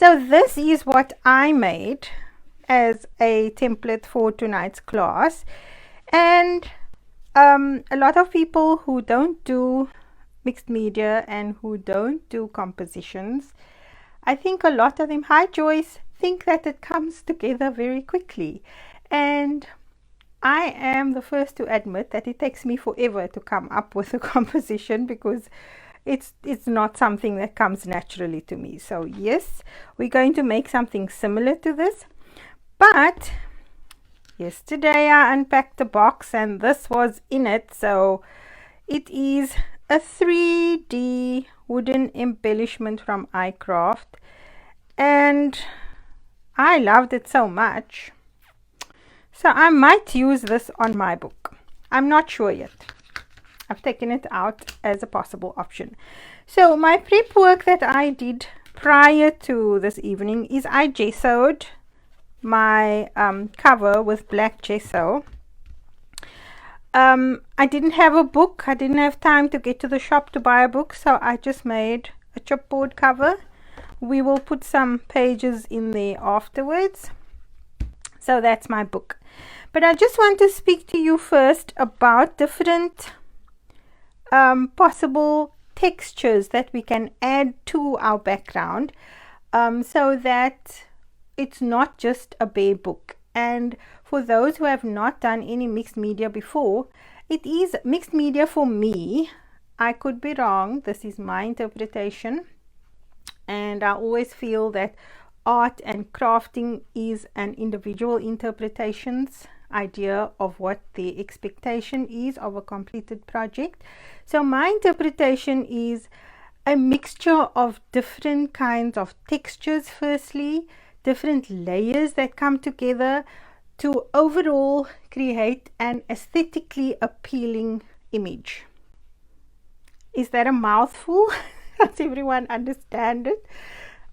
So this is what I made as a template for tonight's class, and a lot of people who don't do mixed media and who don't do compositions, I think a lot of them, hi Joyce, think that it comes together very quickly, and I am the first to admit that it takes me forever to come up with a composition because it's not something that comes naturally to me. So yes, we're going to make something similar to this, but yesterday I unpacked the box and this was in it. So it is a 3D wooden embellishment from iCraft, and I loved it so much, so I might use this on my book. I'm not sure yet. I've taken it out as a possible option. So my prep work that I did prior to this evening is I gessoed my cover with black gesso. I didn't have a book. I didn't have time to get to the shop to buy a book, so I just made a chipboard cover. We will put some pages in there afterwards. So that's my book. But I just want to speak to you first about different possible textures that we can add to our background, so that it's not just a bare book. And for those who have not done any mixed media before, it is mixed media for me. I could be wrong. This is my interpretation, and I always feel that art and crafting is an individual interpretation's idea of what the expectation is of a completed project. So my interpretation is a mixture of different kinds of textures, firstly, different layers that come together to overall create an aesthetically appealing image. Is that a mouthful? Does everyone understand it?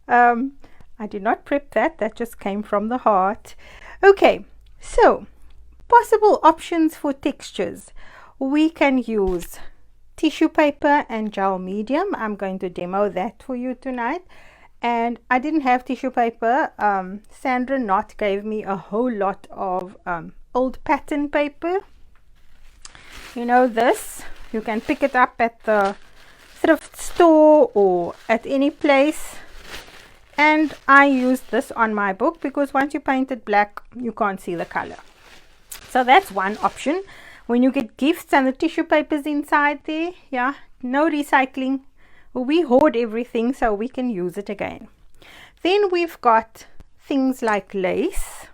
I did not prep that. That just came from the heart. Okay, so possible options for textures. We can use tissue paper and gel medium. I'm going to demo that for you tonight. And I didn't have tissue paper. Sandra Knott gave me a whole lot of old pattern paper. You know this. You can pick it up at the thrift store or at any place. And I used this on my book because once you paint it black, you can't see the color. So that's one option. When you get gifts and the tissue papers inside there, yeah, no recycling. We hoard everything so we can use it again. Then we've got things like lace,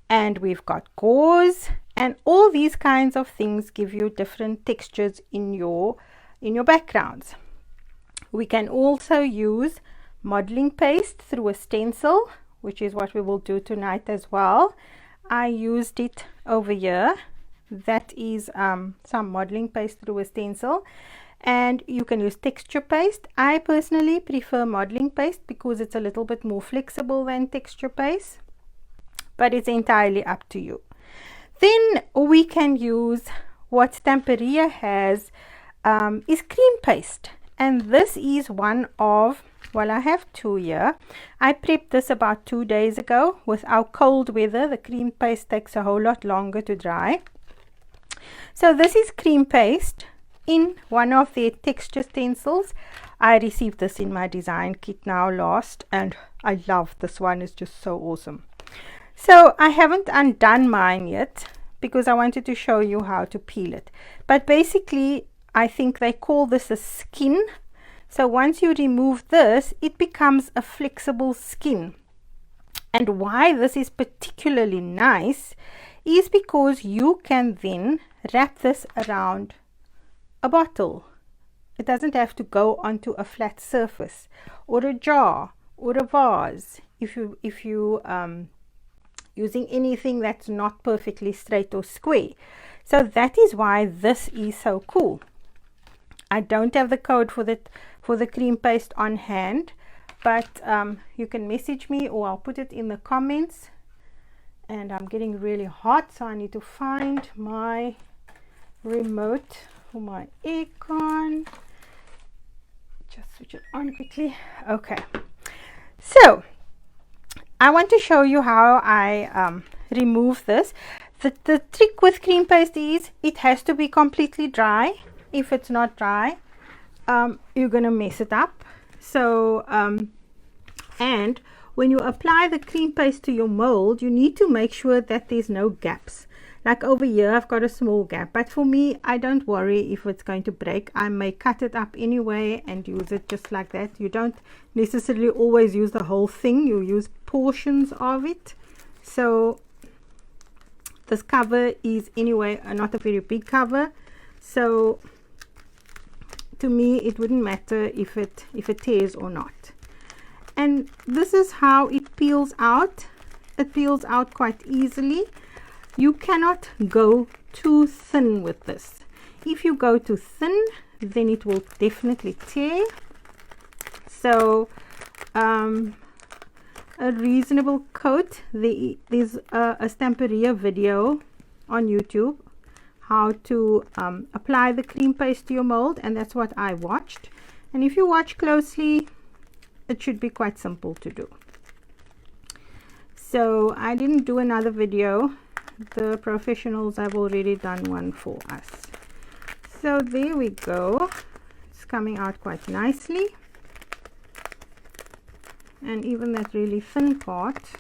and we've got gauze, and all these kinds of things give you different textures in your backgrounds. We can also use modeling paste through a stencil, which is what we will do tonight as well. I used it over here. That is some modeling paste through a stencil, and you can use texture paste. I personally prefer modeling paste because it's a little bit more flexible than texture paste, but it's entirely up to you. Then we can use what Stamperia has, is cream paste, and this is one of, well, I have two here. I prepped this about 2 days ago. With our cold weather, the cream paste takes a whole lot longer to dry. So this is cream paste in one of their texture stencils. I received this in my design kit now last, and I love this one. It's just so awesome. So I haven't undone mine yet because I wanted to show you how to peel it. But basically, I think they call this a skin. So once you remove this, it becomes a flexible skin. And why this is particularly nice is because you can then wrap this around a bottle. It doesn't have to go onto a flat surface or a jar or a vase if you using anything that's not perfectly straight or square. So that is why this is so cool. I don't have the code for the cream paste on hand, but you can message me or I'll put it in the comments. And I'm getting really hot, so I need to find my remote for my aircon. Just switch it on quickly. Okay, So I want to show you how I remove this. The trick with cream paste is it has to be completely dry. If it's not dry, you're gonna mess it up. So and when you apply the cream paste to your mold, you need to make sure that there's no gaps. Like over here I've got a small gap, but for me, I don't worry if it's going to break. I may cut it up anyway and use it just like that. You don't necessarily always use the whole thing, you use portions of it. So this cover is anyway not a very big cover, so to me it wouldn't matter if it tears or not. And this is how it peels out. It peels out quite easily. You cannot go too thin with this. If you go too thin, then it will definitely tear. So a reasonable coat, there's a Stamperia video on YouTube how to apply the cream paste to your mold, and that's what I watched. And if you watch closely, it should be quite simple to do. So I didn't do another video. The professionals have already done one for us. So there we go. It's coming out quite nicely. And even that really thin part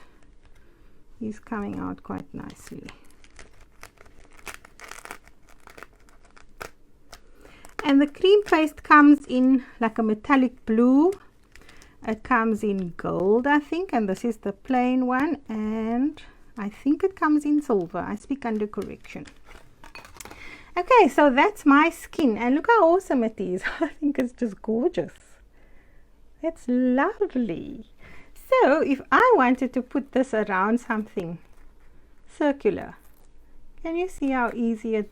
is coming out quite nicely. And the cream paste comes in like a metallic blue. It comes in gold, I think, and this is the plain one, and I think it comes in silver. I speak under correction. Okay, so that's my skin, and look how awesome it is. I think it's just gorgeous. It's lovely. So if I wanted to put this around something circular, can you see how easy it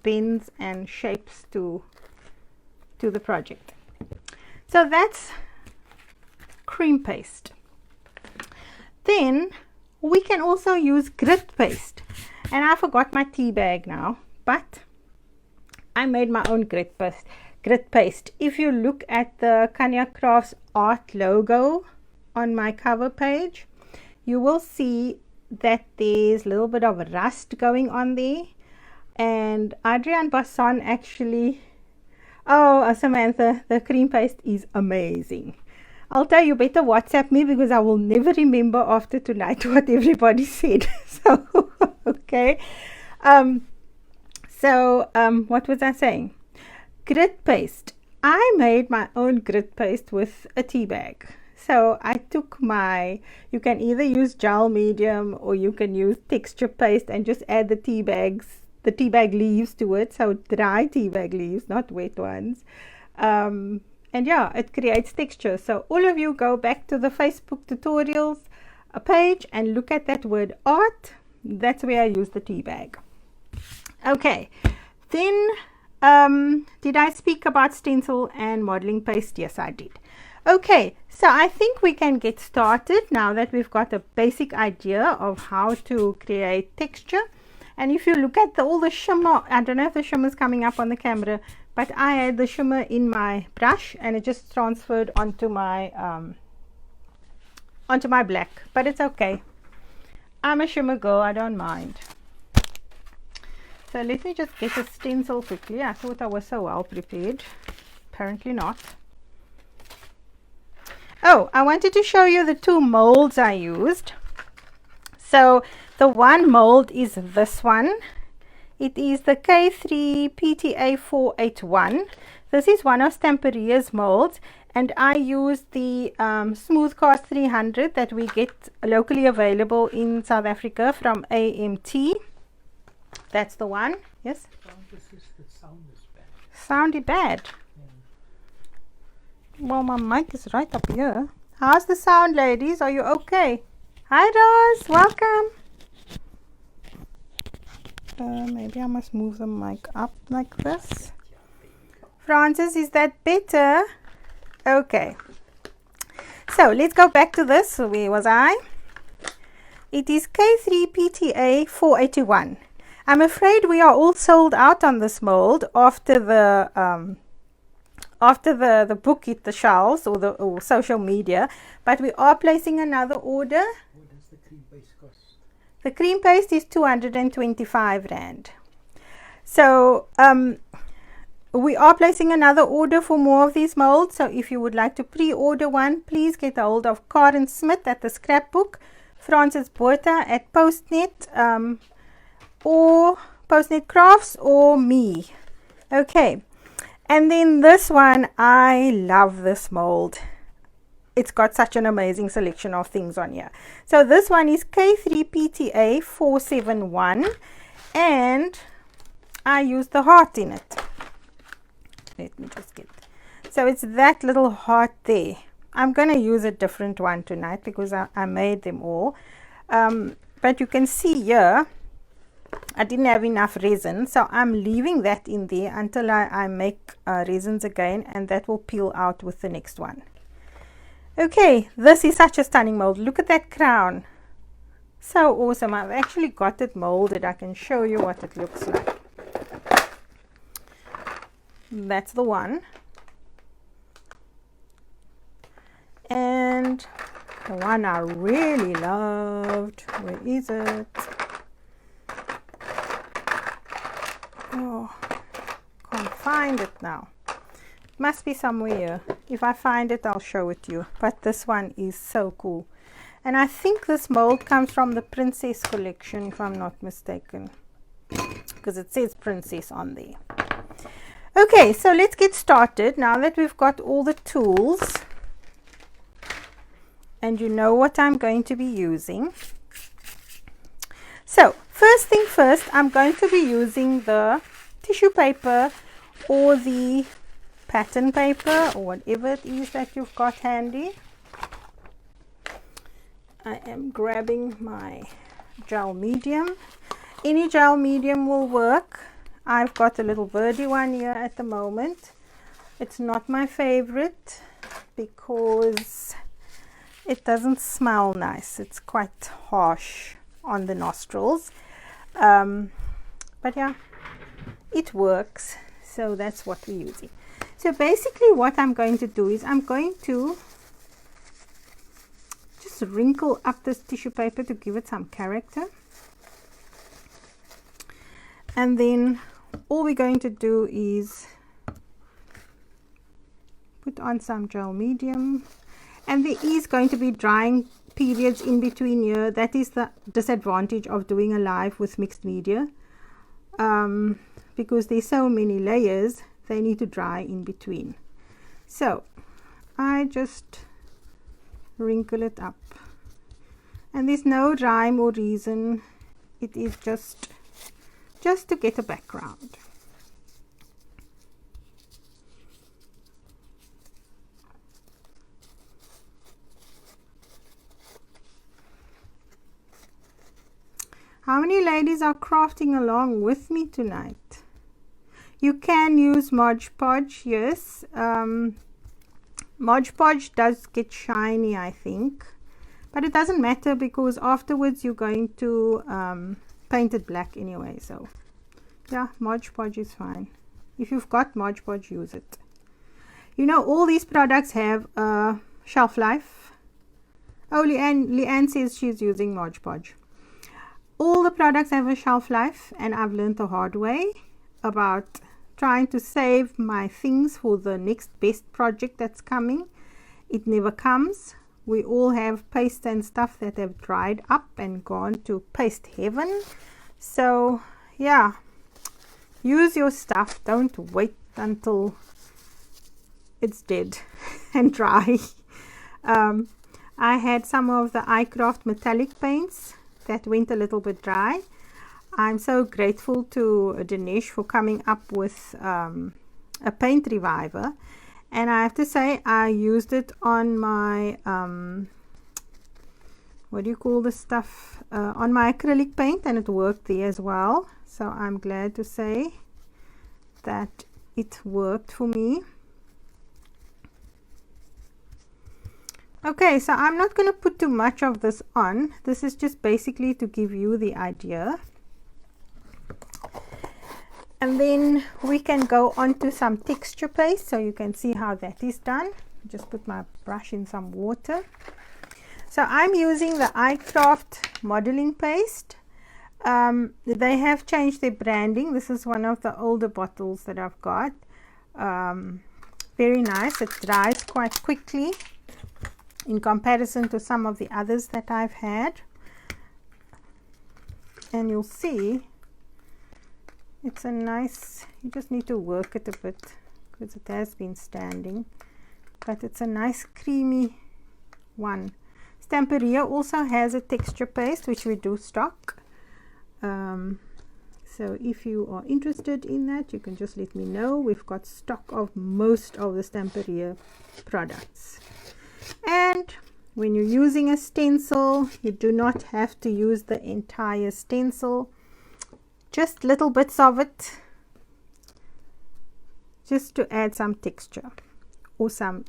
bends and shapes to the project? So that's cream paste. Then we can also use grit paste, and I forgot my tea bag now, but I made my own grit paste. If you look at the Kanje Krafts art logo on my cover page, you will see that there's a little bit of rust going on there, and Adrian Basson actually, Samantha, the cream paste is amazing. I'll tell you, better WhatsApp me because I will never remember after tonight what everybody said. So okay, what was I saying? Grit paste. I made my own grit paste with a tea bag. So I took you can either use gel medium or you can use texture paste and just add the tea bag leaves to it. So dry tea bag leaves, not wet ones. And yeah, it creates texture. So all of you go back to the Facebook tutorials page and look at that word art. That's where I use the tea bag. Okay, then did I speak about stencil and modeling paste? Yes, I did. Okay, so I think we can get started now that we've got a basic idea of how to create texture. And if you look at all the shimmer, I don't know if the shimmer is coming up on the camera, but I had the shimmer in my brush and it just transferred onto my black, but it's okay. I'm a shimmer girl, I don't mind. So let me just get a stencil quickly. I thought I was so well prepared. Apparently not. Oh, I wanted to show you the two molds I used. So the one mold is this one. It is the K3 PTA 481. This is one of Stamperia's molds, and I used the Smooth Cast 300 that we get locally available in South Africa from AMT. That's the one. Yes? The sound is bad. Sound is bad? Yeah. Well, my mic is right up here. How's the sound, ladies? Are you okay? Hi, Rose. Welcome. Maybe I must move the mic up like this. Francis, is that better? Okay. So let's go back to this. Where was I? It is K3 PTA 481. I'm afraid we are all sold out on this mold after the after the book hit the shelves or social media. But we are placing another order. What does the cream paste cost? The cream paste is 225 Rand. So we are placing another order for more of these molds. So if you would like to pre-order one, please get a hold of Karen Smith at the Scrapbook, Francis Botha at Postnet, or Postnet Crafts, or me. Okay, and then this one, I love this mold. It's got such an amazing selection of things on here. So this one is K3PTA 471, and I use the heart in it. Let me just get it. So it's that little heart there. I'm going to use a different one tonight because I made them all. But you can see here, I didn't have enough resin, so I'm leaving that in there until I make resins again, and that will peel out with the next one. Okay, this is such a stunning mold. Look at that crown. So awesome. I've actually got it molded. I can show you what it looks like. That's the one. And the one I really loved, where is it? Oh, can't find it now. It must be somewhere here. If I find it, I'll show it to you. But this one is so cool. And I think this mold comes from the Princess collection, if I'm not mistaken, because it says Princess on there. Okay, so let's get started. Now that we've got all the tools and you know what I'm going to be using. So first thing first, I'm going to be using the tissue paper or the pattern paper or whatever it is that you've got handy. I am grabbing my gel medium. Any gel medium will work. I've got a little birdie one here at the moment. It's not my favorite because it doesn't smell nice. It's quite harsh on the nostrils. But yeah, it works. So that's what we're using. So basically what I'm going to do is I'm going to just wrinkle up this tissue paper to give it some character. And then all we're going to do is put on some gel medium, and there is going to be drying periods in between here. That is the disadvantage of doing a live with mixed media, because there's so many layers, they need to dry in between. So I just wrinkle it up, and there's no rhyme or reason. It is just to get a background. How many ladies are crafting along with me tonight? You can use Mod Podge, yes. Mod Podge does get shiny, I think, but it doesn't matter because afterwards you're going to paint it black anyway. So yeah, Mod Podge is fine. If you've got Mod Podge, use it. You know, all these products have a shelf life. Oh, Leanne says she's using Mod Podge. All the products have a shelf life, and I've learned the hard way about trying to save my things for the next best project that's coming. It never comes. We all have paste and stuff that have dried up and gone to paste heaven. So yeah, use your stuff. Don't wait until it's dead and dry. I had some of the iCraft metallic paints that went a little bit dry. I'm so grateful to Dinesh for coming up with a paint reviver, and I have to say I used it on my what do you call this stuff, on my acrylic paint, and it worked there as well. So I'm glad to say that it worked for me. Okay, so I'm not going to put too much of this on. This is just basically to give you the idea. And then we can go on to some texture paste, so you can see how that is done. Just put my brush in some water. So I'm using the iCraft modeling paste. They have changed their branding. This is one of the older bottles that I've got. Very nice. It dries quite quickly in comparison to some of the others that I've had. And you'll see it's a nice, you just need to work it a bit because it has been standing, but it's a nice creamy one. Stamperia also has a texture paste which we do stock. So if you are interested in that, you can just let me know. We've got stock of most of the Stamperia products. And when you're using a stencil, you do not have to use the entire stencil, just little bits of it, just to add some texture, or some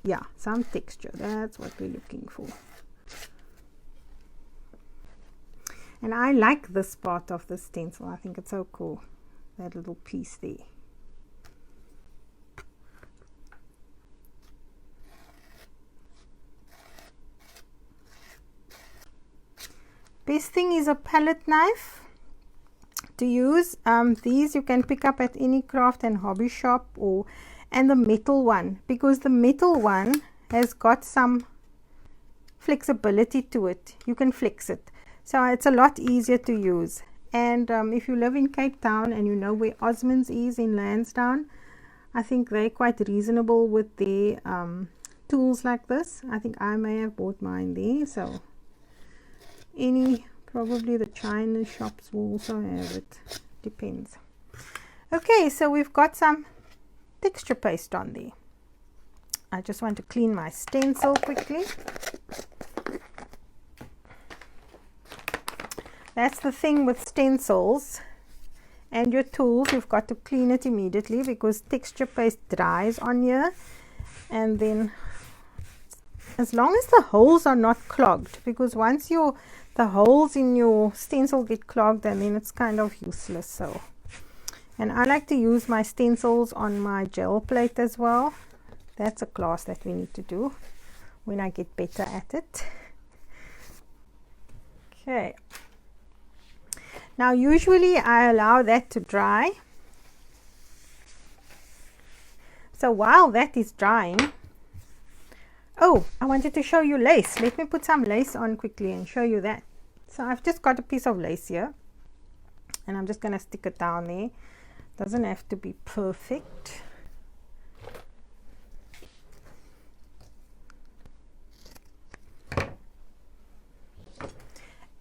texture. That's what we're looking for. And I like this part of the stencil. I think it's so cool, that little piece there. Best thing is a palette knife to use. These you can pick up at any craft and hobby shop, and the metal one, because the metal one has got some flexibility to it. You can flex it, so it's a lot easier to use. And if you live in Cape Town and you know where Osmond's is in Lansdowne, I think they're quite reasonable with their tools like this. I think I may have bought mine there. So probably the China shops will also have it, depends. Okay, so we've got some texture paste on there. I just want to clean my stencil quickly. That's the thing with stencils and your tools, you've got to clean it immediately because texture paste dries on here. And then as long as the holes are not clogged, because once the holes in your stencil get clogged, and then it's kind of useless. So, and I like to use my stencils on my gel plate as well. That's a class that we need to do when I get better at it. Okay, now usually I allow that to dry. So while that is drying, oh, I wanted to show you lace. Let me put some lace on quickly and show you that. So I've just got a piece of lace here, and I'm just going to stick it down there. Doesn't have to be perfect.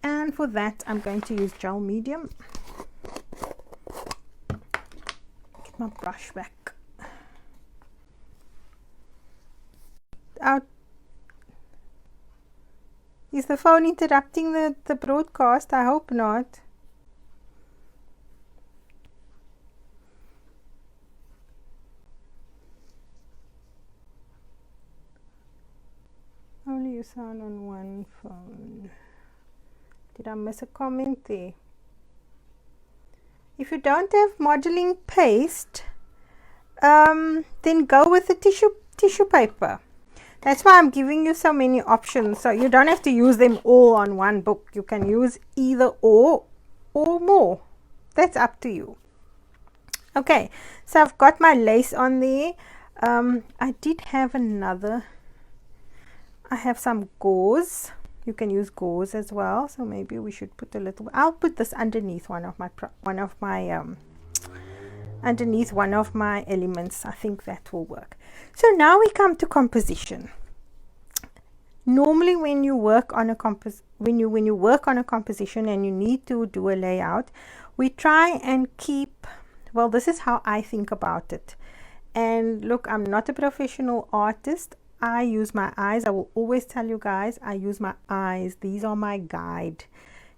And for that, I'm going to use gel medium. Get my brush back. Out. Is the phone interrupting the broadcast? I hope not. Only you sound on one phone. Did I miss a comment there? If you don't have modeling paste, then go with the tissue paper. That's why I'm giving you so many options, so you don't have to use them all on one book. You can use either or more. That's up to you. Okay, so I've got my lace on there. I did have another. I have some gauze. You can use gauze as well, so maybe we should put a little. I'll put this underneath underneath one of my elements. I think that will work. So now we come to composition. Normally when you work on a composition and you need to do a layout, we try and keep, well, this is how I think about it. And look, I'm not a professional artist. I use my eyes. I will always tell you guys, I use my eyes. These are my guide.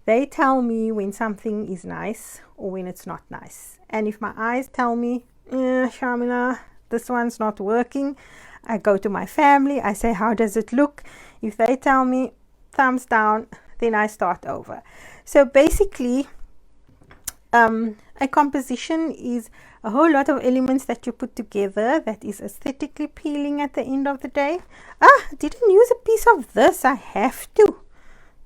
They tell me when something is nice or when it's not nice. And if my eyes tell me, Shamila, this one's not working, I go to my family. I say, how does it look? If they tell me thumbs down, then I start over. So basically, a A composition is a whole lot of elements that you put together that is aesthetically appealing at the end of the day. I didn't use a piece of this. I have to.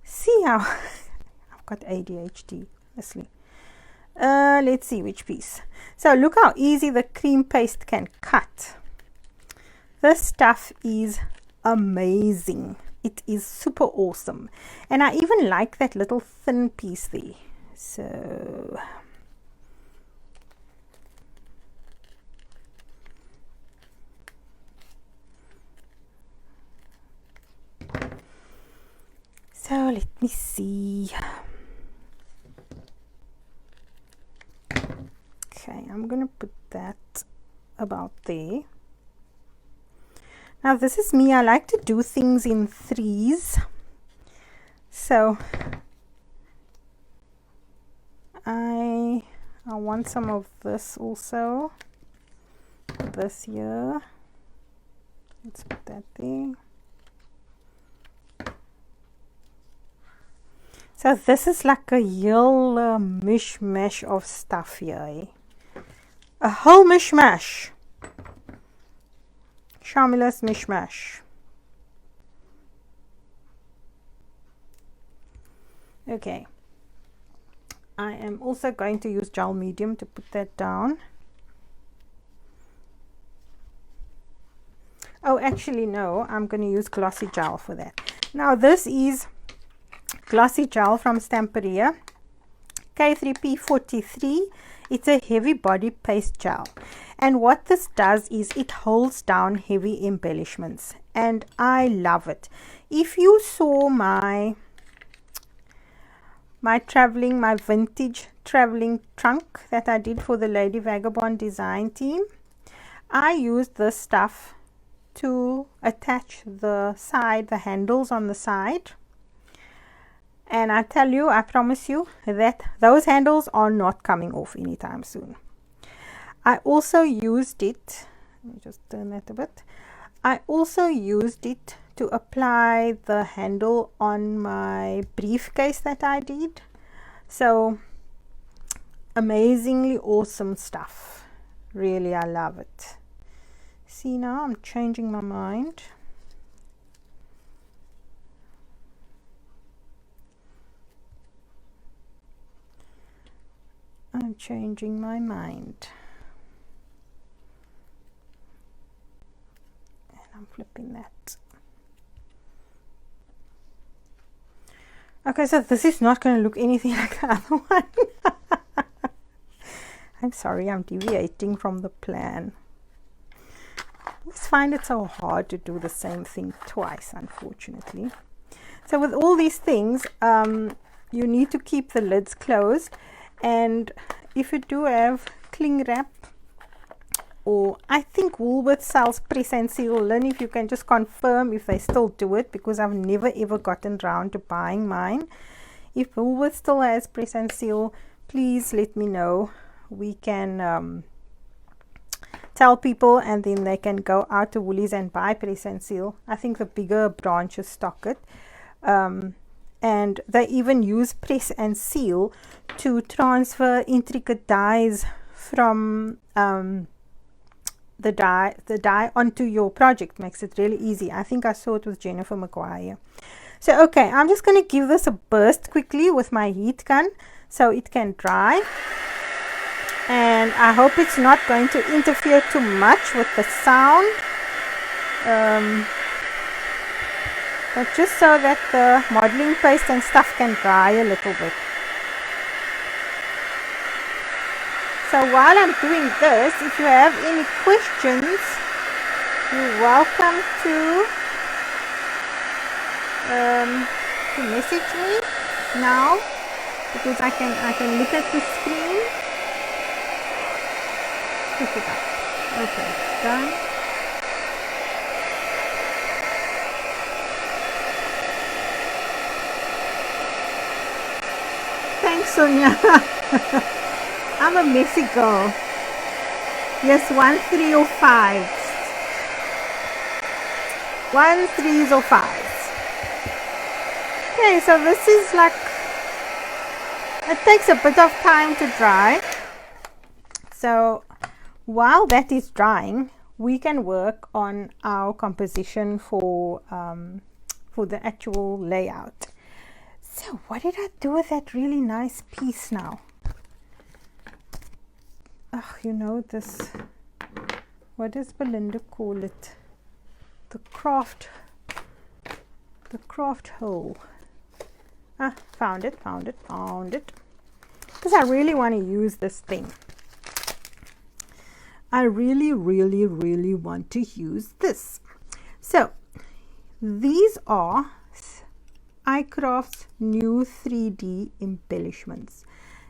See how I've got ADHD, honestly. Let's see which piece. So look how easy the cream paste can cut. This stuff is amazing. It is super awesome. And I even like that little thin piece there. So let me see. Okay, I'm gonna put that about there. Now this is me. I like to do things in threes. So I want some of this also. This here. Let's put that there. So this is like a real mishmash of stuff here. Eh? A whole mishmash. Sharmila's mishmash. Okay. I am also going to use gel medium to put that down. Oh, actually no, I'm going to use glossy gel for that. Now this is glossy gel from Stamperia, K3P43. It's a heavy body paste gel, and what this does is it holds down heavy embellishments, and I love it. If you saw my vintage traveling trunk that I did for the Lady Vagabond design team, I used this stuff to attach the handles on the side. And I tell you, I promise you that those handles are not coming off anytime soon. I also used it, let me just turn that a bit. I also used it to apply the handle on my briefcase that I did. So amazingly awesome stuff. Really, I love it. See, now I'm changing my mind. I'm changing my mind. And I'm flipping that. Okay, so this is not going to look anything like the other one. I'm sorry, I'm deviating from the plan. I always find it so hard to do the same thing twice, unfortunately. So with all these things, you need to keep the lids closed. And if you do have cling wrap, or I think Woolworths sells press and seal linen, if you can just confirm if they still do it, because I've never ever gotten round to buying mine. If Woolworths still has press and seal, please let me know. We can tell people, and then they can go out to Woolies and buy press and seal. I think the bigger branches stock it. And they even use press and seal to transfer intricate dyes from the dye onto your project. Makes it really easy. I think I saw it with Jennifer Maguire. So okay, I'm just going to give this a burst quickly with my heat gun so it can dry. And I hope it's not going to interfere too much with the sound. But just so that the modeling paste and stuff can dry a little bit. So while I'm doing this, if you have any questions, you're welcome to message me now, because I can look at the screen. Pick it up. Okay, done. Thanks, Sonia. I'm a messy girl. Yes, 1 3 or 5. 1 3s or 5s. Okay, so this is like, it takes a bit of time to dry. So while that is drying, we can work on our composition for the actual layout. So what did I do with that really nice piece now? Oh, you know this, what does Belinda call it? The craft hole. Ah, found it. Because I really want to use this thing. I really want to use this. So these are Kanje Krafts new 3D embellishments.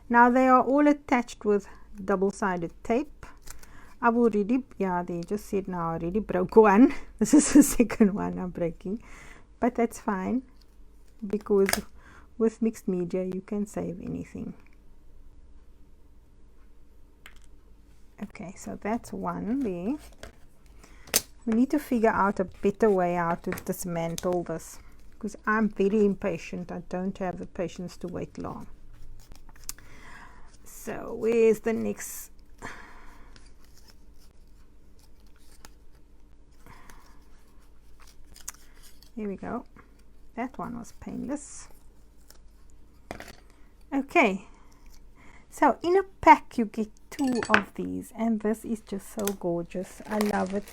Now they are all attached with double-sided tape. I've already, yeah, they just said now I already broke one. This is the second one I'm breaking, but that's fine because with mixed media you can save anything. Okay, so that's one there. We need to figure out a better way how to dismantle this because I'm very impatient. I don't have the patience to wait long. So where's the next? Here we go. That one was painless. Okay, so in a pack you get 2 of these, and this is just so gorgeous. I love it.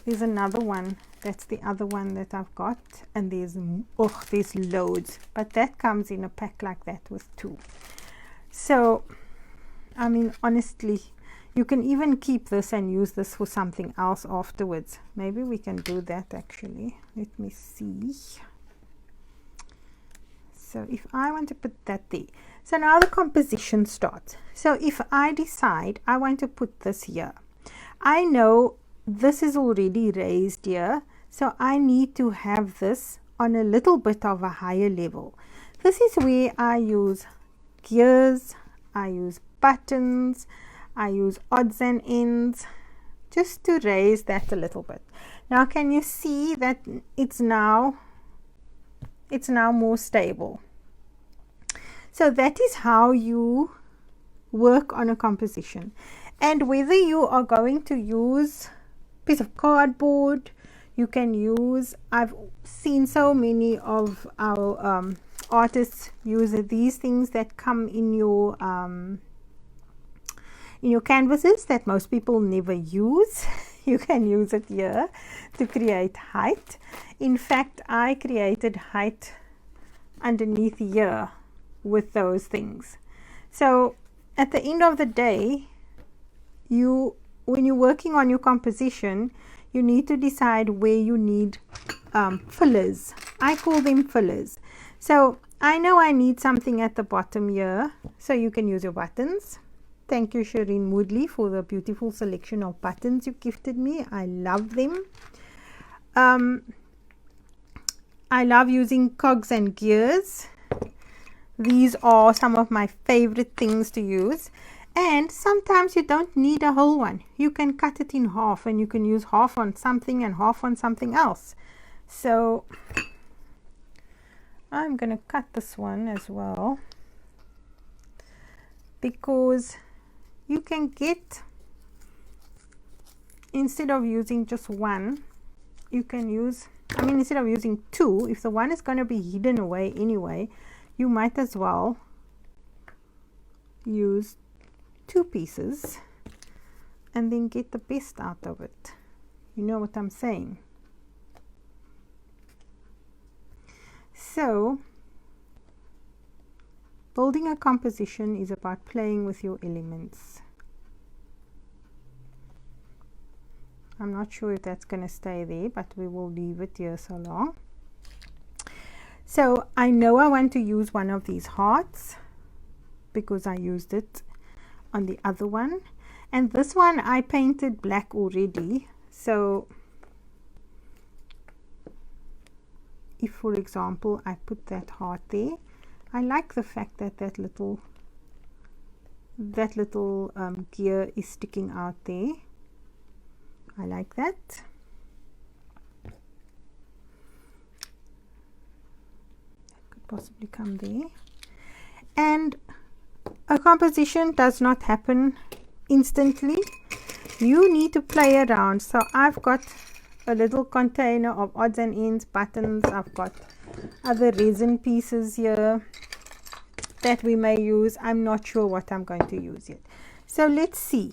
There's another one. That's the other one that I've got, and there's loads, but that comes in a pack like that with 2. So I mean, honestly, you can even keep this and use this for something else afterwards. Maybe we can do that actually. Let me see. So if I want to put that there, so now the composition starts. So if I decide I want to put this here, I know this is already raised here, so I need to have this on a little bit of a higher level. This is where I use gears, I use buttons, I use odds and ends just to raise that a little bit. Now can you see that it's now more stable? So that is how you work on a composition. And whether you are going to use a piece of cardboard, you can use, I've seen so many of our artists use these things that come in your canvases that most people never use. You can use it here to create height. In fact, I created height underneath here with those things. So at the end of the day, when you're working on your composition, you need to decide where you need fillers. I call them fillers. So I know I need something at the bottom here, so you can use your buttons. Thank you, Shireen Woodley, for the beautiful selection of buttons you gifted me. I love them. I love using cogs and gears. These are some of my favorite things to use. And sometimes you don't need a whole one. You can cut it in half and you can use half on something and half on something else. So I'm going to cut this one as well, because you can get, instead of using just one, you can use, instead of using 2, if the one is going to be hidden away anyway, you might as well use 2 pieces and then get the best out of it. You know what I'm saying? So building a composition is about playing with your elements. I'm not sure if that's going to stay there, but we will leave it here so long. So I know I want to use one of these hearts because I used it on the other one, and this one I painted black already. So if, for example, I put that heart there, I like the fact that that little gear is sticking out there. I like that. That could possibly come there. And a composition does not happen instantly. You need to play around. So I've got a little container of odds and ends, buttons. I've got other resin pieces here that we may use. I'm not sure what I'm going to use yet. So let's see.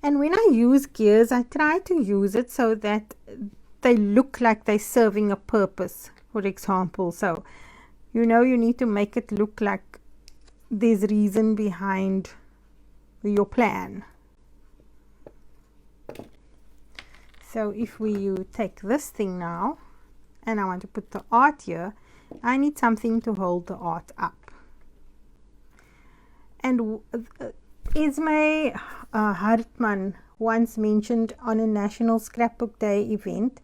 And when I use gears, I try to use it so that they look like they're serving a purpose. For example, so you know, you need to make it look like there's reason behind your plan. So if you take this thing now and I want to put the art here, I need something to hold the art up. And Esme Hartman once mentioned on a National Scrapbook Day event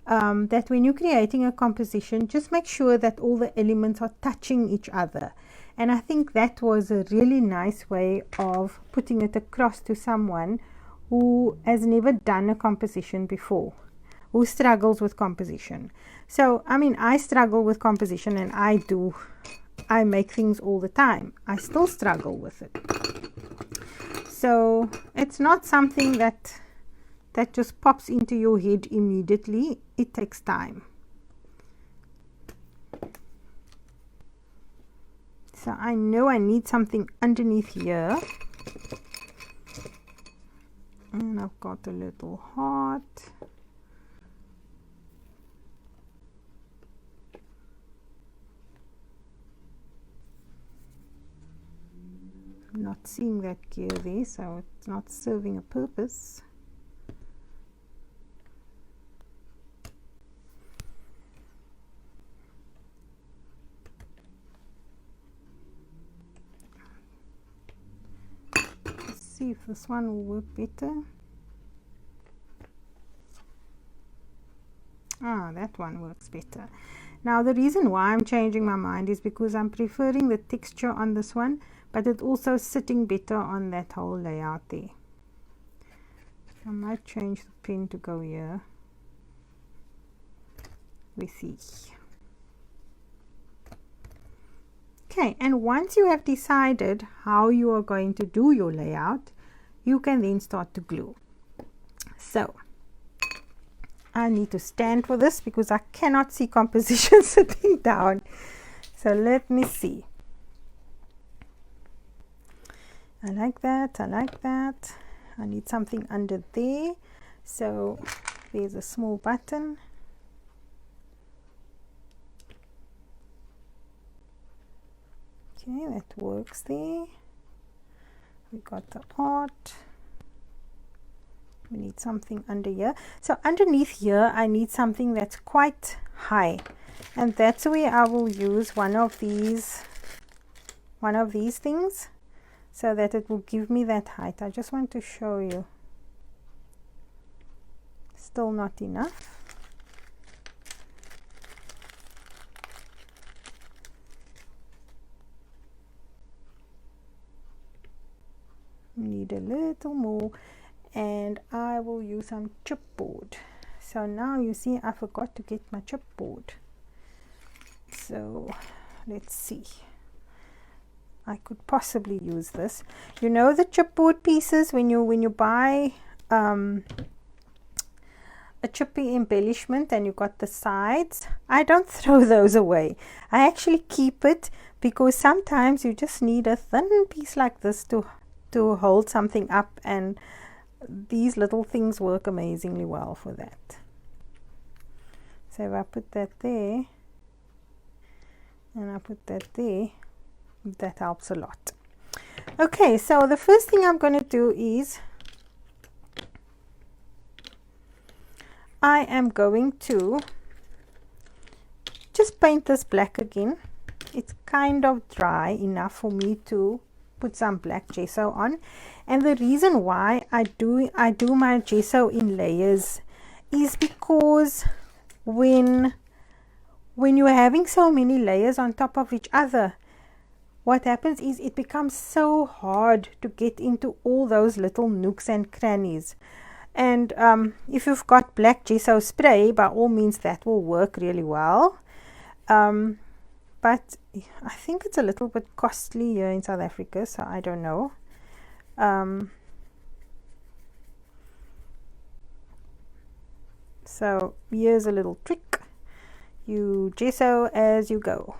that when you're creating a composition, just make sure that all the elements are touching each other. And I think that was a really nice way of putting it across to someone who has never done a composition before, who struggles with composition. So, I mean, I struggle with composition, and I make things all the time. I still struggle with it. So it's not something that just pops into your head immediately. It takes time. So I know I need something underneath here. And I've got a little heart. I'm not seeing that gear there, so it's not serving a purpose. Let's see if this one will work better. Ah, that one works better. Now the reason why I'm changing my mind is because I'm preferring the texture on this one, but it's also sitting better on that whole layout there. I might change the pen to go here. We see. Okay, and once you have decided how you are going to do your layout, you can then start to glue. So I need to stand for this because I cannot see composition sitting down. So let me see. I like that, I like that. I need something under there. So there's a small button. Okay, that works there. We got the art. We need something under here. So underneath here, I need something that's quite high. And that's where I will use one of these things, so that it will give me that height. I just want to show you. Still not enough. Need a little more, and I will use some chipboard. So now you see I forgot to get my chipboard. So let's see. I could possibly use this. You know the chipboard pieces, when you buy a chippy embellishment and you got the sides, I don't throw those away. I actually keep it because sometimes you just need a thin piece like this to hold something up, and these little things work amazingly well for that. So if I put that there and I put that there, that helps a lot. Okay, so the first thing I'm going to do is I am going to just paint this black again. It's kind of dry enough for me to put some black gesso on, and the reason why I do my gesso in layers is because when you're having so many layers on top of each other, what happens is it becomes so hard to get into all those little nooks and crannies. And if you've got black gesso spray, by all means that will work really well. but I think it's a little bit costly here in South Africa, so I don't know. So here's a little trick. You gesso as you go.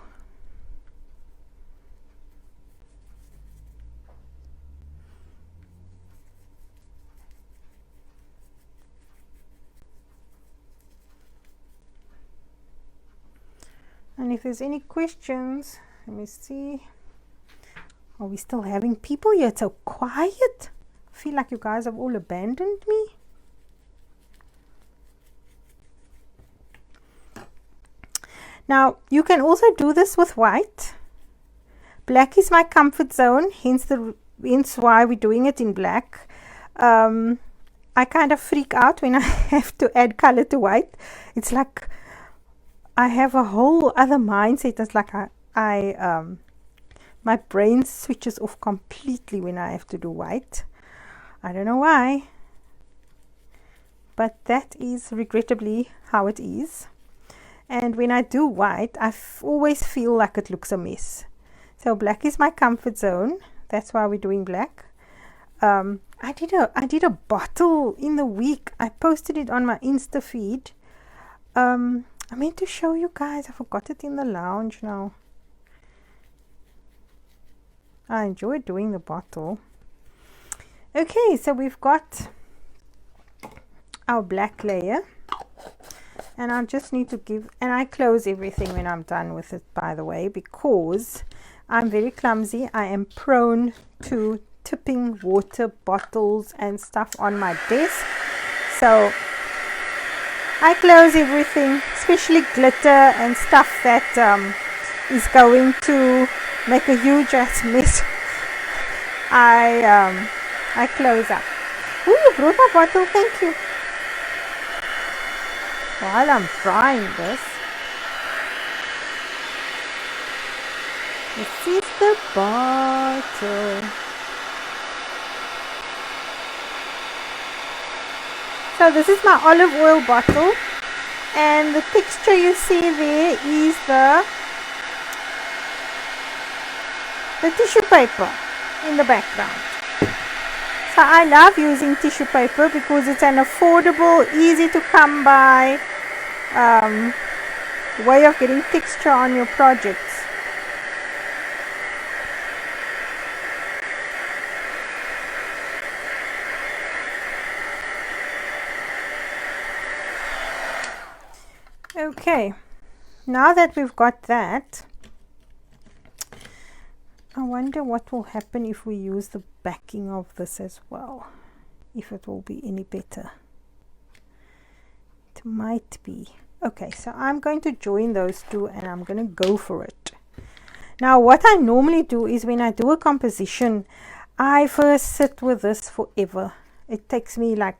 And if there's any questions, let me see. Are we still having people here? It's so quiet. I feel like you guys have all abandoned me. Now, you can also do this with white. Black is my comfort zone, hence why we're doing it in black. I kind of freak out when I have to add color to white. It's like I have a whole other mindset. It's like my brain switches off completely when I have to do white. I don't know why, but that is regrettably how it is. And when I do white, I always feel like it looks a mess. So black is my comfort zone. That's why we're doing black. I did a bottle in the week. I posted it on my Insta feed. I meant to show you guys. I forgot it in the lounge now. I enjoyed doing the bottle. Okay, so we've got our black layer. And I just need to and I close everything when I'm done with it, by the way, because I'm very clumsy. I am prone to tipping water bottles and stuff on my desk. So I close everything, especially glitter and stuff that is going to make a huge ass mess. I close up. Ooh, you brought my bottle, thank you. While I'm frying this, this is the bottle. So this is my olive oil bottle, and the texture you see there is the tissue paper in the background. So I love using tissue paper because it's an affordable, easy to come by way of getting texture on your projects. Okay, now that we've got that, I wonder what will happen if we use the backing of this as well, if it will be any better. It might be. Okay, so I'm going to join those two and I'm going to go for it. Now what I normally do is when I do a composition, I first sit with this forever. It takes me like,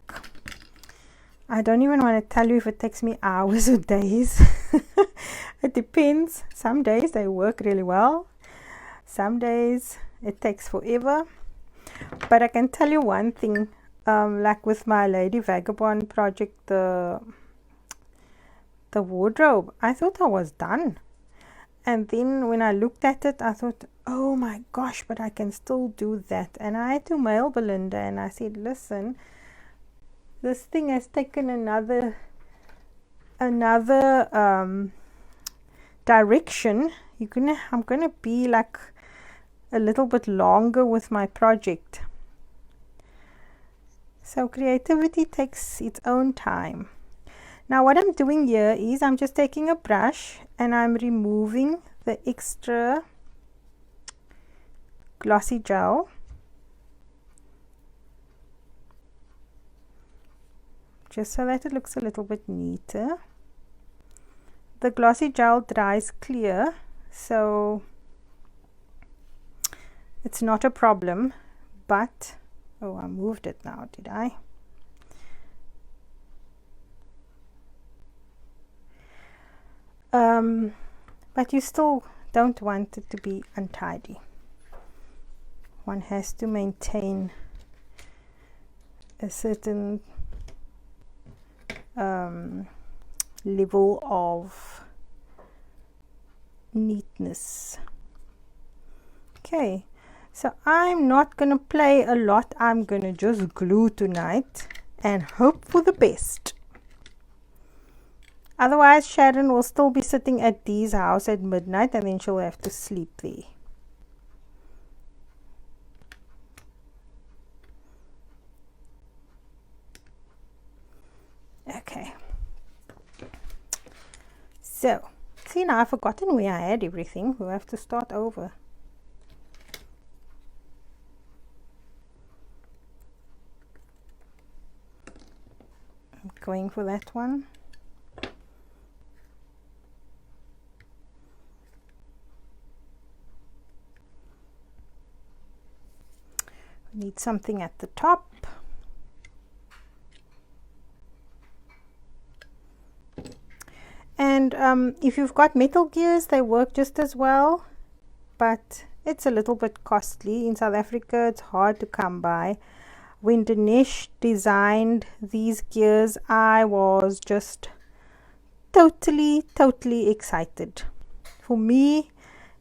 I don't even want to tell you if it takes me hours or days. It depends. Some days they work really well. Some days it takes forever. But I can tell you one thing, like with my Lady Vagabond project, the wardrobe, I thought I was done. And then when I looked at it, I thought, oh my gosh, but I can still do that. And I had to mail Belinda and I said, listen, this thing has taken another direction. I'm gonna be like a little bit longer with my project. So creativity takes its own time. Now what I'm doing here is I'm just taking a brush and I'm removing the extra glossy gel. Just so that it looks a little bit neater. The glossy gel dries clear, so it's not a problem, but oh, I moved it now, did I? But you still don't want it to be untidy. One has to maintain a certain level of neatness. Okay, so I'm not gonna play a lot. I'm gonna just glue tonight and hope for the best. Otherwise Sharon will still be sitting at Dee's house at midnight and then she'll have to sleep there. Okay, so see, now I've forgotten where I had everything. We'll have to start over. I'm going for that one. We need something at the top. And if you've got metal gears, they work just as well, but it's a little bit costly. In South Africa, it's hard to come by. When Dinesh designed these gears, I was just totally excited. For me,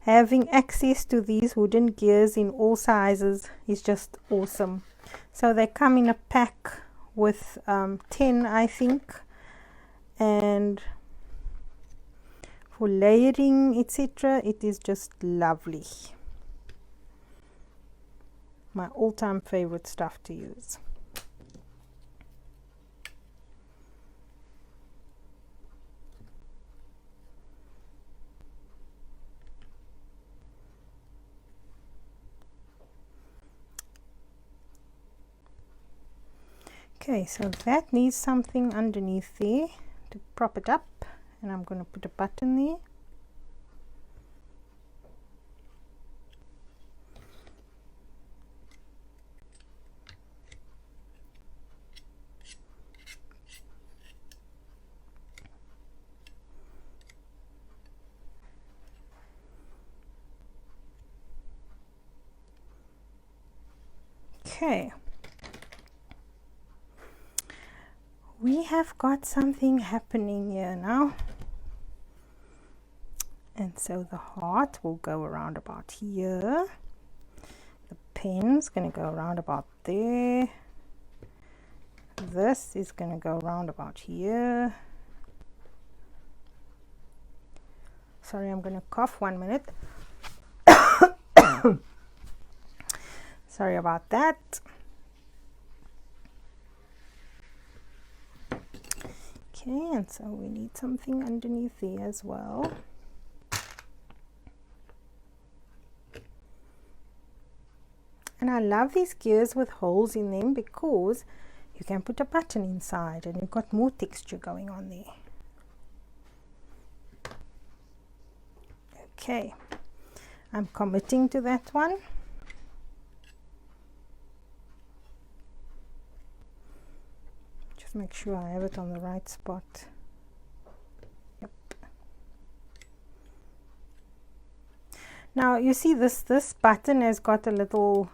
having access to these wooden gears in all sizes is just awesome. So they come in a pack with 10, I think, and for layering, etc., it is just lovely. My all-time favorite stuff to use. Okay, so that needs something underneath there to prop it up, and I'm going to put a button there. Okay, we have got something happening here now, and so the heart will go around about here, the pen's going to go around about there, this is going to go around about here. Sorry, I'm going to cough 1 minute. Sorry about that. Okay, and so we need something underneath there as well. And I love these gears with holes in them because you can put a button inside and you've got more texture going on there. Okay, I'm committing to that one. Just make sure I have it on the right spot. Yep. Now you see this button has got a little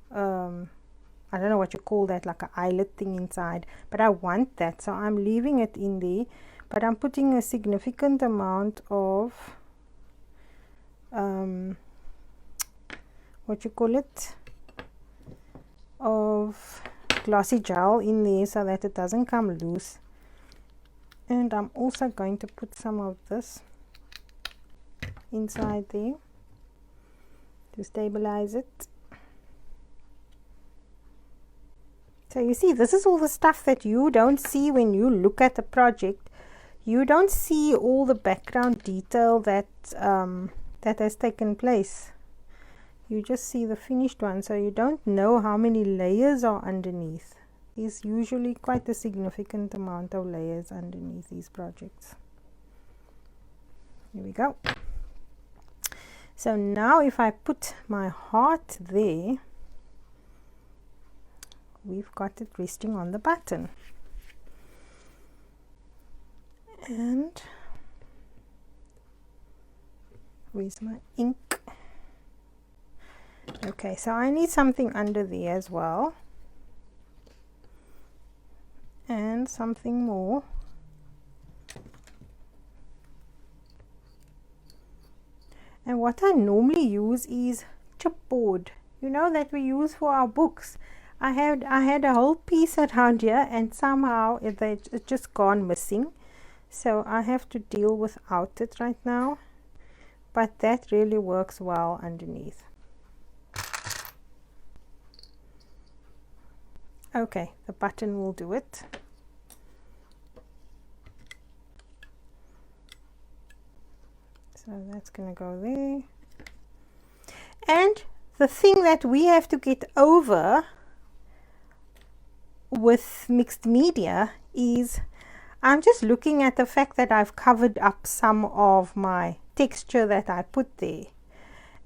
I don't know what you call that, like an eyelet thing inside, but I want that, so I'm leaving it in there, but I'm putting a significant amount of what you call it, of glossy gel in there so that it doesn't come loose. And I'm also going to put some of this inside there to stabilize it. So you see, this is all the stuff that you don't see when you look at the project. You don't see all the background detail that that has taken place. You just see the finished one, so you don't know how many layers are underneath. There's usually quite a significant amount of layers underneath these projects. Here we go. So now if I put my heart there, we've got it resting on the button. And where's my ink? Okay, so I need something under there as well, and something more. And what I normally use is chipboard, you know, that we use for our books. I had a whole piece around here, and somehow it's just gone missing, so I have to deal without it right now, but that really works well underneath. Okay, the button will do it. So that's gonna go there. And the thing that we have to get over with mixed media is I'm just looking at the fact that I've covered up some of my texture that I put there,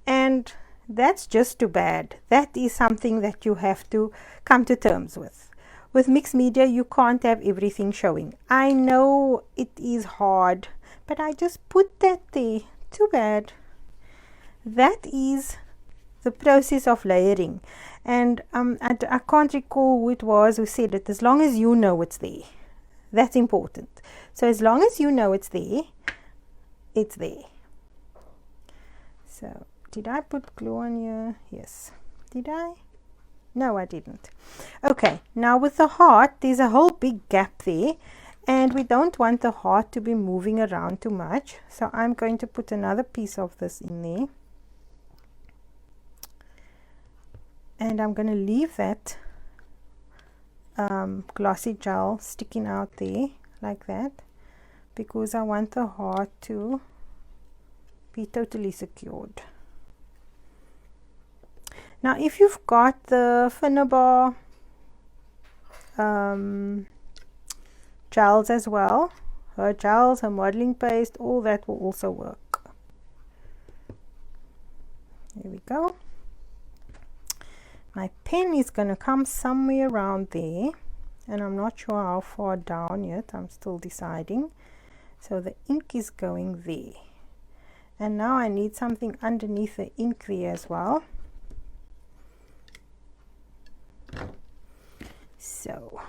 and that's just too bad. That is something that you have to come to terms with. With mixed media, you can't have everything showing. I know it is hard, but I just put that there. Too bad. That is the process of layering. And I can't recall who it was who said it. As long as you know it's there, that's important. So as long as you know it's there, it's there. So did I put glue on here? Yes. Did I? No, I didn't. Okay, now with the heart, there's a whole big gap there, and we don't want the heart to be moving around too much. So I'm going to put another piece of this in there. And I'm going to leave that glossy gel sticking out there like that, because I want the heart to be totally secured. Now if you've got the Finnabar gels as well, her gels, her modeling paste, all that will also work. There we go. My pen is going to come somewhere around there, and I'm not sure how far down yet. I'm still deciding. So the ink is going there, and now I need something underneath the ink there as well. So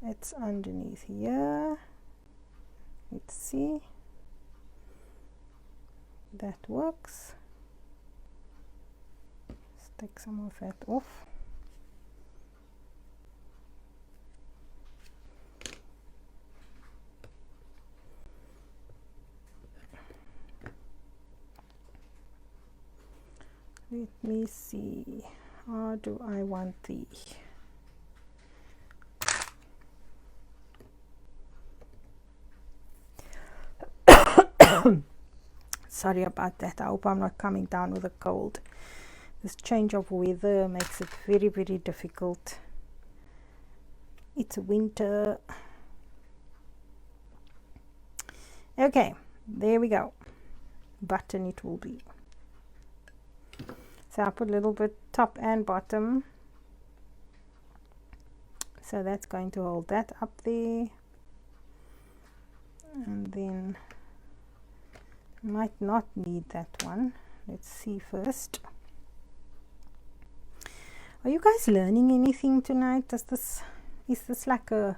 it's underneath here. Let's see. That works. Let's take some of that off. Let me see. How do I want the sorry about that. I hope I'm not coming down with a cold. This change of weather makes it very, very difficult. It's winter. Okay, there we go. Button it will be. So I put a little bit top and bottom. So that's going to hold that up there. And then might not need that one. Let's see first. Are you guys learning anything tonight? Is this like a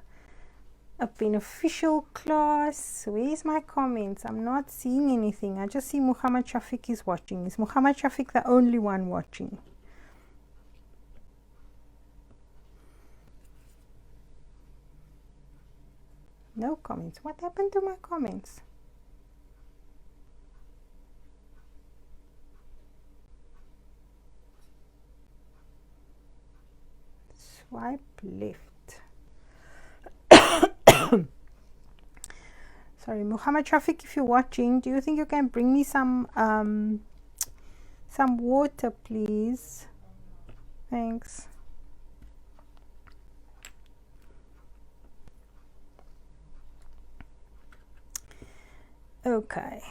beneficial class? Where's my comments? I'm not seeing anything. I just see Muhammad Shafiq is watching. Is Muhammad Shafiq the only one watching? No comments. What happened to my comments? Swipe left. Sorry, Muhammad Shafiq, if you're watching, do you think you can bring me some water, please? Thanks. Okay,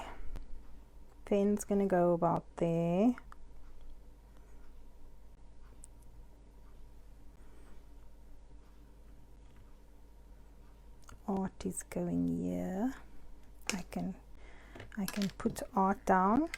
pen's gonna go about there. Art is going here. I can put art down.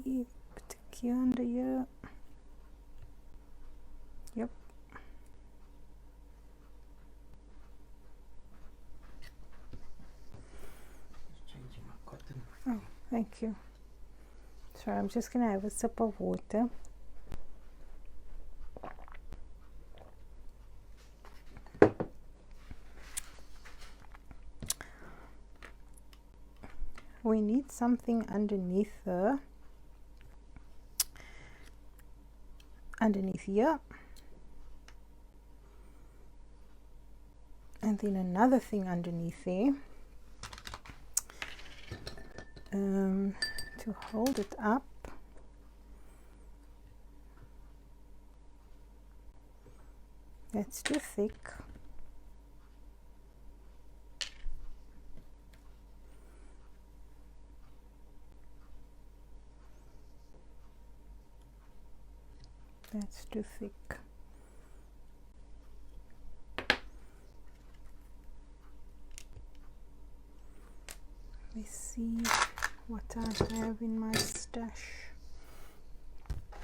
see, put a key under here. Yep. Just changing my cotton. Oh, thank you. Sorry, I'm just gonna have a sip of water. We need something underneath here, and then another thing underneath there to hold it up. That's too thick. That's too thick. Let's see what I have in my stash.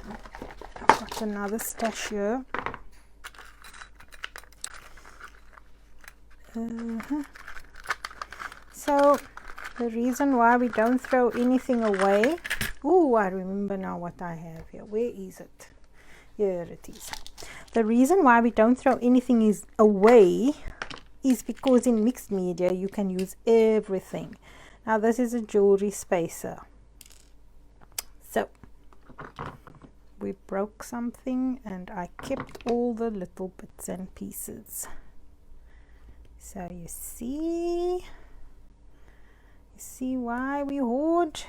I've got another stash here. So the reason why we don't throw anything away. Oh, I remember now what I have here. Where is it? Here it is. The reason why we don't throw anything away is because in mixed media you can use everything. Now this is a jewelry spacer. So we broke something and I kept all the little bits and pieces. So you see why we hoard?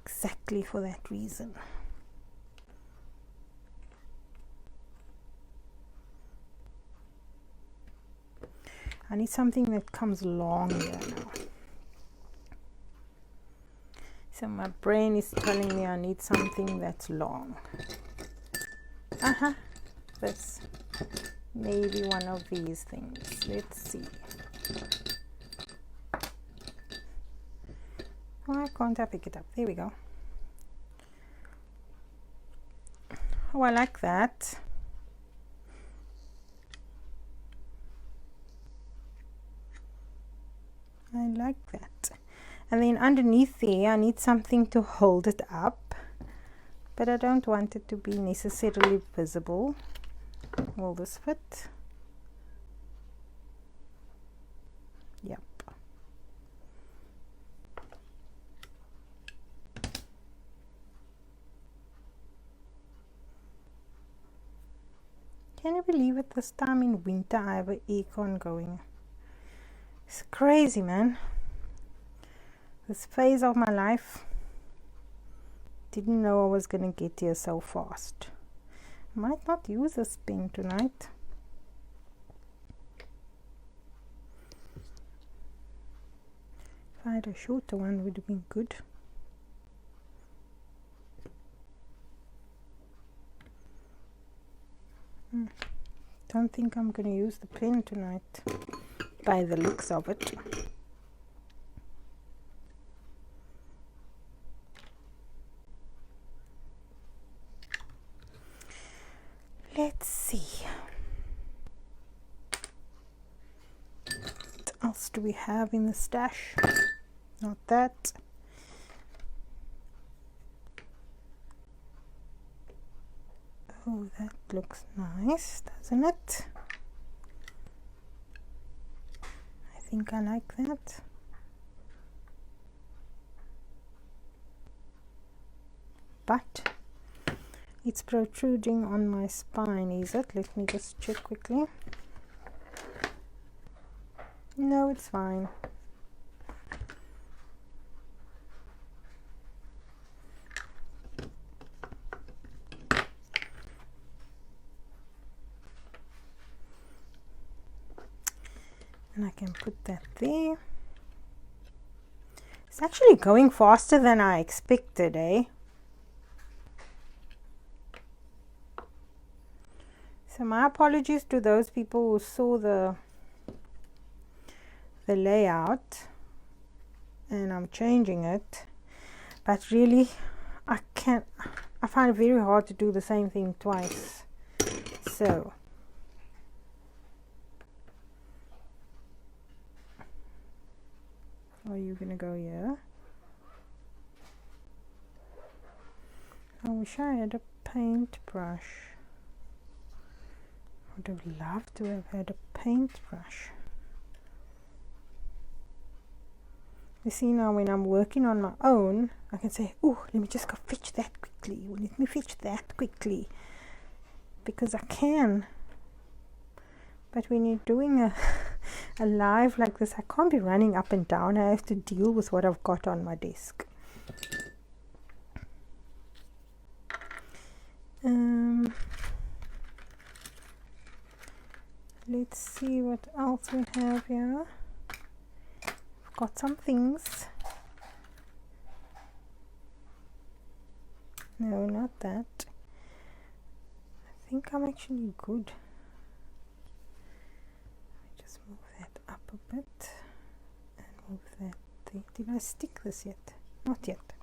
Exactly for that reason. I need something that comes long here now. So my brain is telling me I need something that's long. This. Maybe one of these things. Let's see. Why can't I pick it up? There we go. Oh, I like that. I like that. And then underneath there I need something to hold it up, but I don't want it to be necessarily visible. Will this fit? Yep. Can you believe it? This time in winter I have an aircon going. It's crazy, man. This phase of my life, didn't know I was gonna get here so fast. Might not use this pen tonight. If I had a shorter one, would have been good. Don't think I'm gonna use the pen tonight, by the looks of it. Let's see. What else do we have in the stash? Not that. Oh, that looks nice, doesn't it? I think I like that. But it's protruding on my spine, is it? Let me just check quickly. No, it's fine. And I can put that there. It's actually going faster than I expected, eh? So my apologies to those people who saw the layout and I'm changing it, but really I find it very hard to do the same thing twice. So are you gonna go here? I wish I had a paintbrush. I would have loved to have had a paintbrush. You see, now when I'm working on my own, I can say, oh, let me just go fetch that quickly. Let me fetch that quickly. Because I can. But when you're doing a live like this, I can't be running up and down. I have to deal with what I've got on my desk. Let's see what else we have here. I've got some things. No, not that. I think I'm actually good. Just move that up a bit and move that there. Did I stick this yet? Not yet.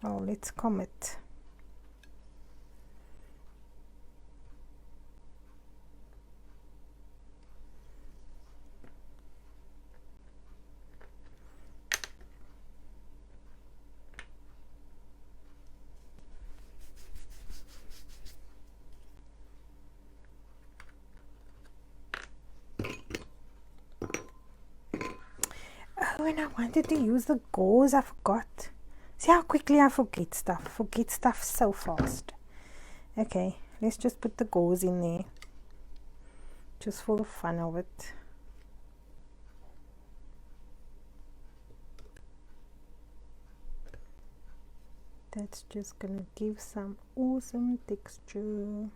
Oh, let's commit. When I wanted to use the gauze, I forgot. See how quickly I forget stuff. Forget stuff so fast. Okay, let's just put the gauze in there. Just for the fun of it. That's just gonna give some awesome texture.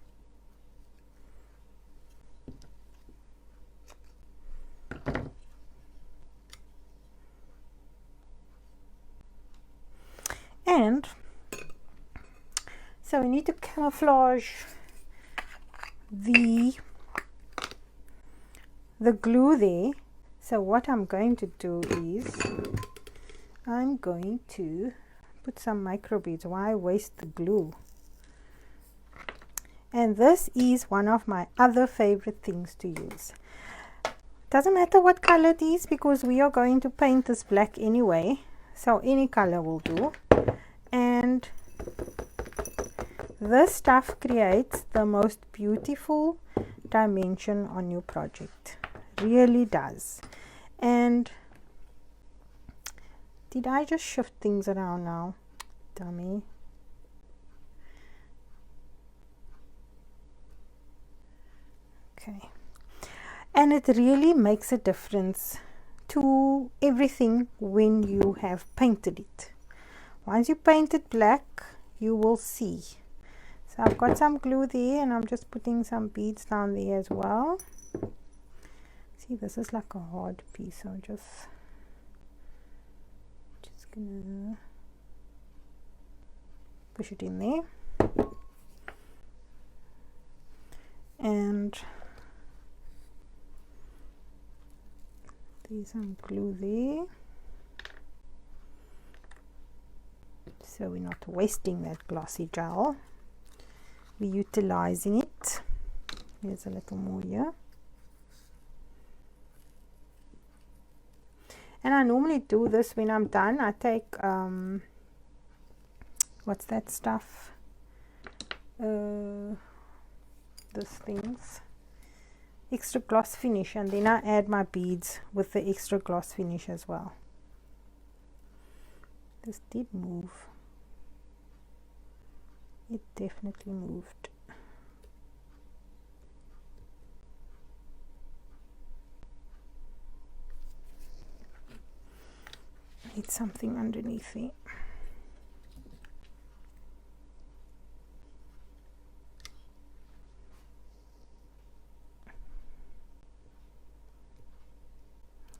And so we need to camouflage the glue there. So what I'm going to do is I'm going to put some micro beads. Why waste the glue? And this is one of my other favorite things to use. Doesn't matter what color it is, because we are going to paint this black anyway, so any color will do. And this stuff creates the most beautiful dimension on your project. Really does. And did I just shift things around now? Dummy. Okay. And it really makes a difference to everything when you have painted it. Once you paint it black, you will see. So I've got some glue there, and I'm just putting some beads down there as well. See, this is like a hard piece, so I'm just gonna push it in there. And there's some glue there. So we're not wasting that glossy gel, we're utilizing it. There's a little more here. And I normally do this when I'm done. I take what's that stuff, this things, extra gloss finish, and then I add my beads with the extra gloss finish as well. This did move. It definitely moved. Need something underneath it.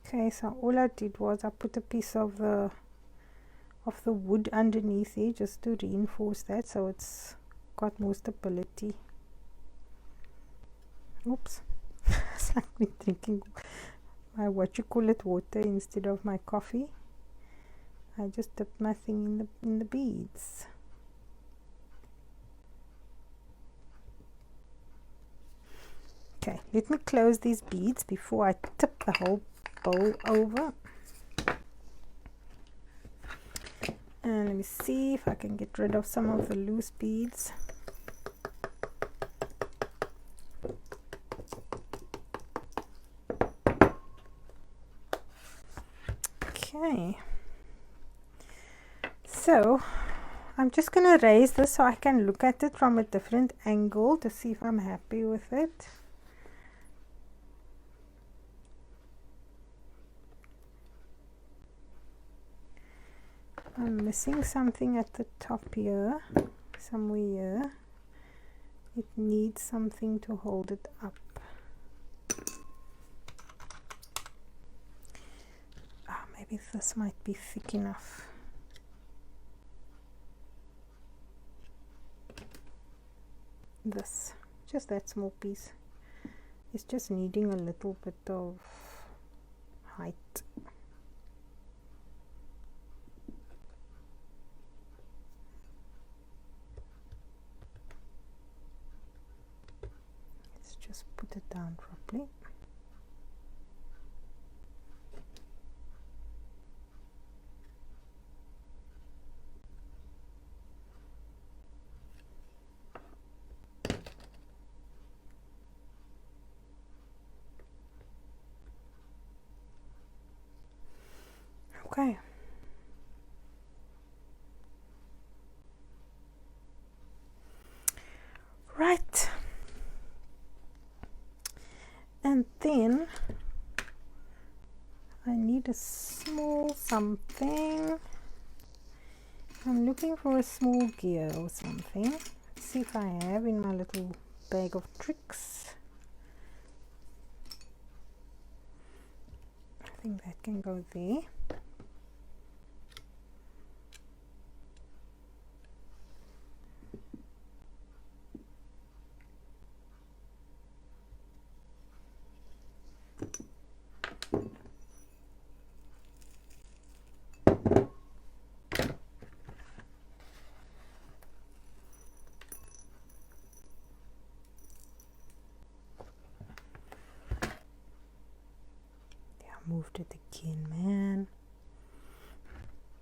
Okay, so all I did was I put a piece of the wood underneath it just to reinforce that, so it's got more stability. Oops. It's like me drinking my water instead of my coffee. I just dipped my thing in the beads. Okay, let me close these beads before I tip the whole bowl over. And let me see if I can get rid of some of the loose beads. Okay, so I'm just going to raise this so I can look at it from a different angle to see if I'm happy with it. I'm missing something at the top here, somewhere here. It needs something to hold it up. Maybe this might be thick enough. This, just that small piece, is just needing a little bit of height. Let's just put it down properly. Okay. Right. And then I need a small something. I'm looking for a small gear or something. Let's see if I have in my little bag of tricks. I think that can go there. Moved it again, man.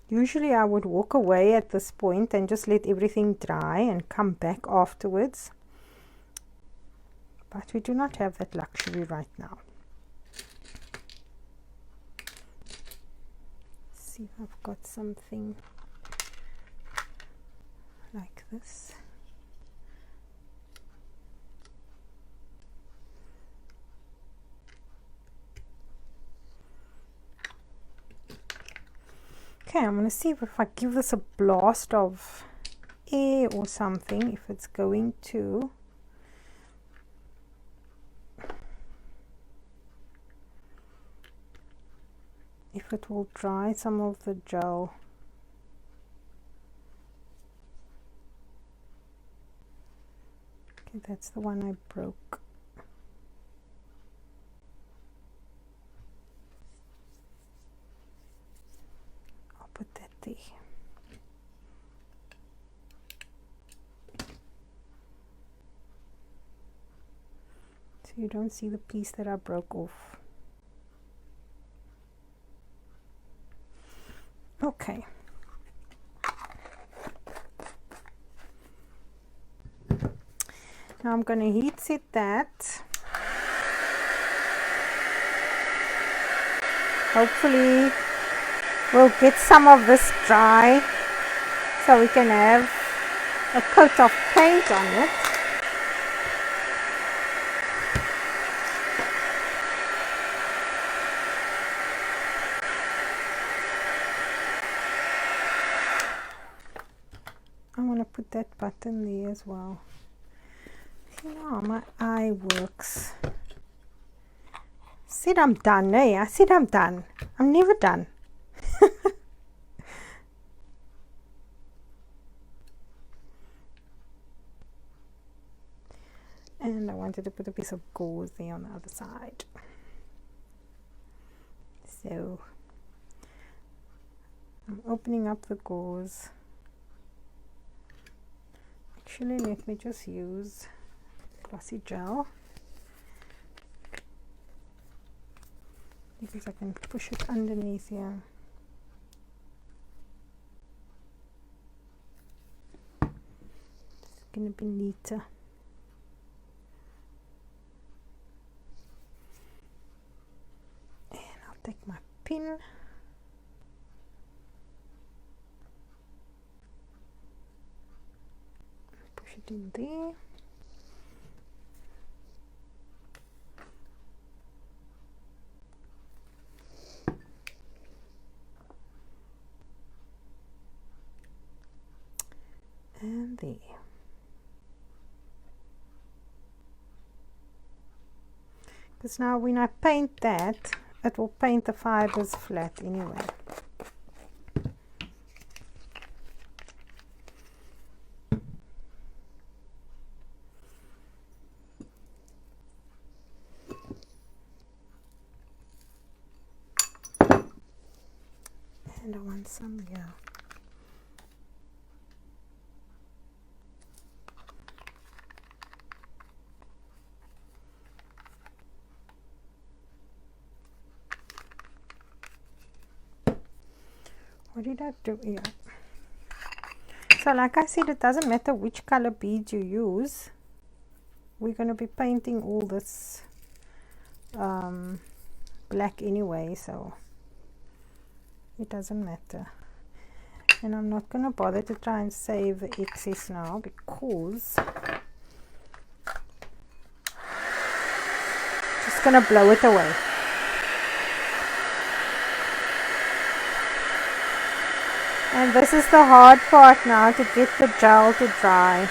Usually I would walk away at this point and just let everything dry and come back afterwards, but we do not have that luxury right now. Let's see if I've got something like this. Okay, I'm going to see if I give this a blast of air or something, if it's going to. If it will dry some of the gel. Okay, that's the one I broke. Put that there. So you don't see the piece that I broke off. Okay. Now I'm going to heat set that. Hopefully we'll get some of this dry so we can have a coat of paint on it. I want to put that button there as well. You know how my eye works. Said I'm done, eh? I said I'm done. I'm never done. And I wanted to put a piece of gauze there on the other side. So I'm opening up the gauze. Actually, let me just use glossy gel because I can push it underneath here. It's gonna be neater. And I'll take my pin. Push it in there. And there. Because now when I paint that, it will paint the fibers flat anyway. And I want some here. What did I do here? So like I said, it doesn't matter which color beads you use. We're going to be painting all this black anyway, so it doesn't matter. And I'm not going to bother to try and save the excess now because just going to blow it away. And this is the hard part now, to get the gel to dry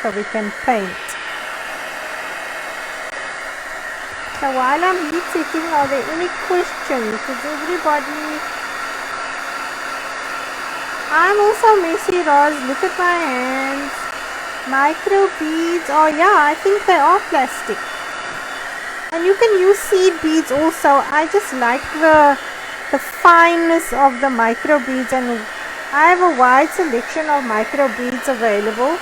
so we can paint. So while I'm heat setting, are there any questions? Because everybody... I'm also messy, Roz. Look at my hands. Micro beads. Oh yeah, I think they are plastic. And you can use seed beads also. I just like the fineness of the micro beads, and I have a wide selection of micro beads available.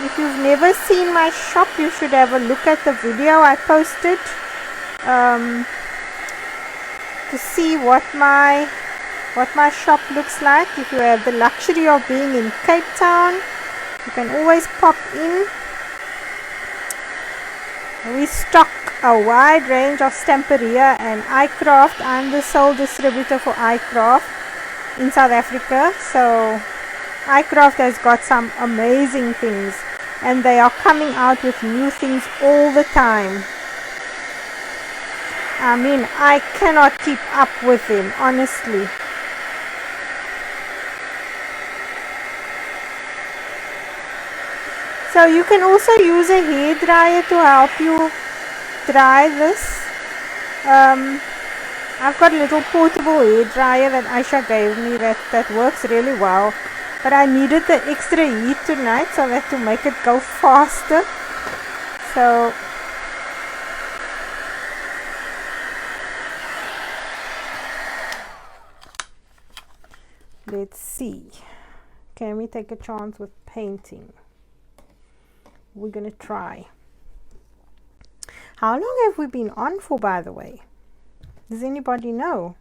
If you've never seen my shop, you should have a look at the video I posted to see what my shop looks like. If you have the luxury of being in Cape Town, you can always pop in. We stock a wide range of Stamperia and iCraft. I'm the sole distributor for iCraft in South Africa, so iCraft has got some amazing things, and they are coming out with new things all the time. I mean, I cannot keep up with them, honestly. So you can also use a hair dryer to help you dry this. I've got a little portable hair dryer that Aisha gave me that works really well, but I needed the extra heat tonight so that to make it go faster. So let's see, can we take a chance with painting? We're gonna try. How long have we been on for, by the way? Does anybody know?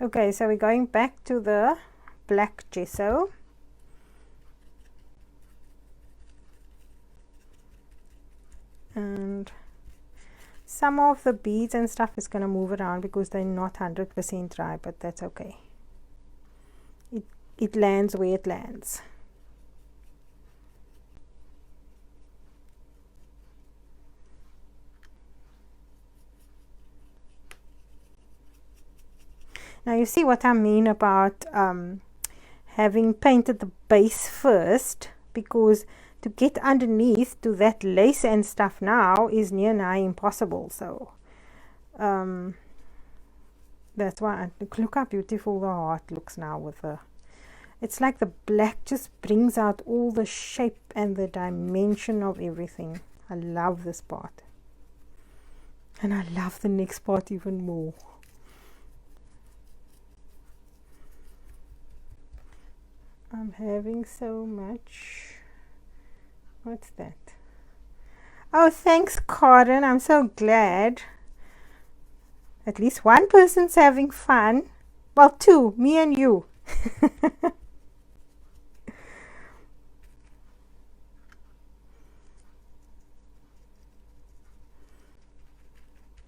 Okay, so we're going back to the black gesso. And some of the beads and stuff is going to move around because they're not 100% dry, but that's okay. It lands where it lands. Now you see what I mean about having painted the base first, because to get underneath to that lace and stuff now is near nigh impossible. So that's why look how beautiful the heart looks now with the, it's like the black just brings out all the shape and the dimension of everything. I love this part. And I love the next part even more. I'm having so much. What's that? Oh, thanks, Karen. I'm so glad. At least one person's having fun. Well, two, me and you.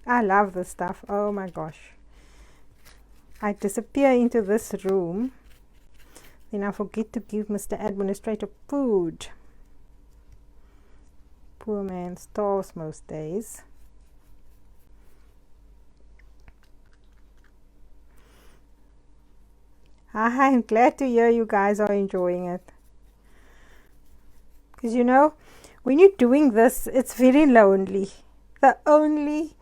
I love this stuff. Oh my gosh. I disappear into this room. Then I forget to give Mr. Administrator food. Poor man starves most days. I'm glad to hear you guys are enjoying it. Because you know, when you're doing this, it's very lonely. The only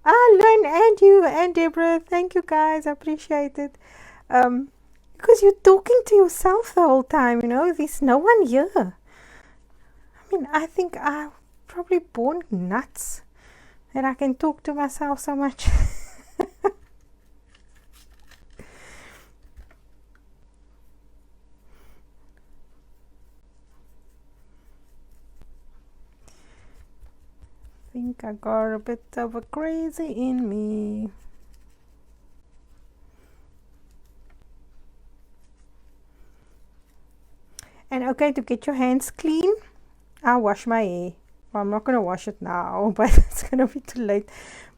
Alan and you and Deborah, thank you guys, I appreciate it. Because you're talking to yourself the whole time, you know, there's no one here. I mean, I think I'm probably born nuts that I can talk to myself so much. I think I got a bit of a crazy in me. And okay, to get your hands clean, I'll wash my hair. Well, I'm not going to wash it now, but it's going to be too late.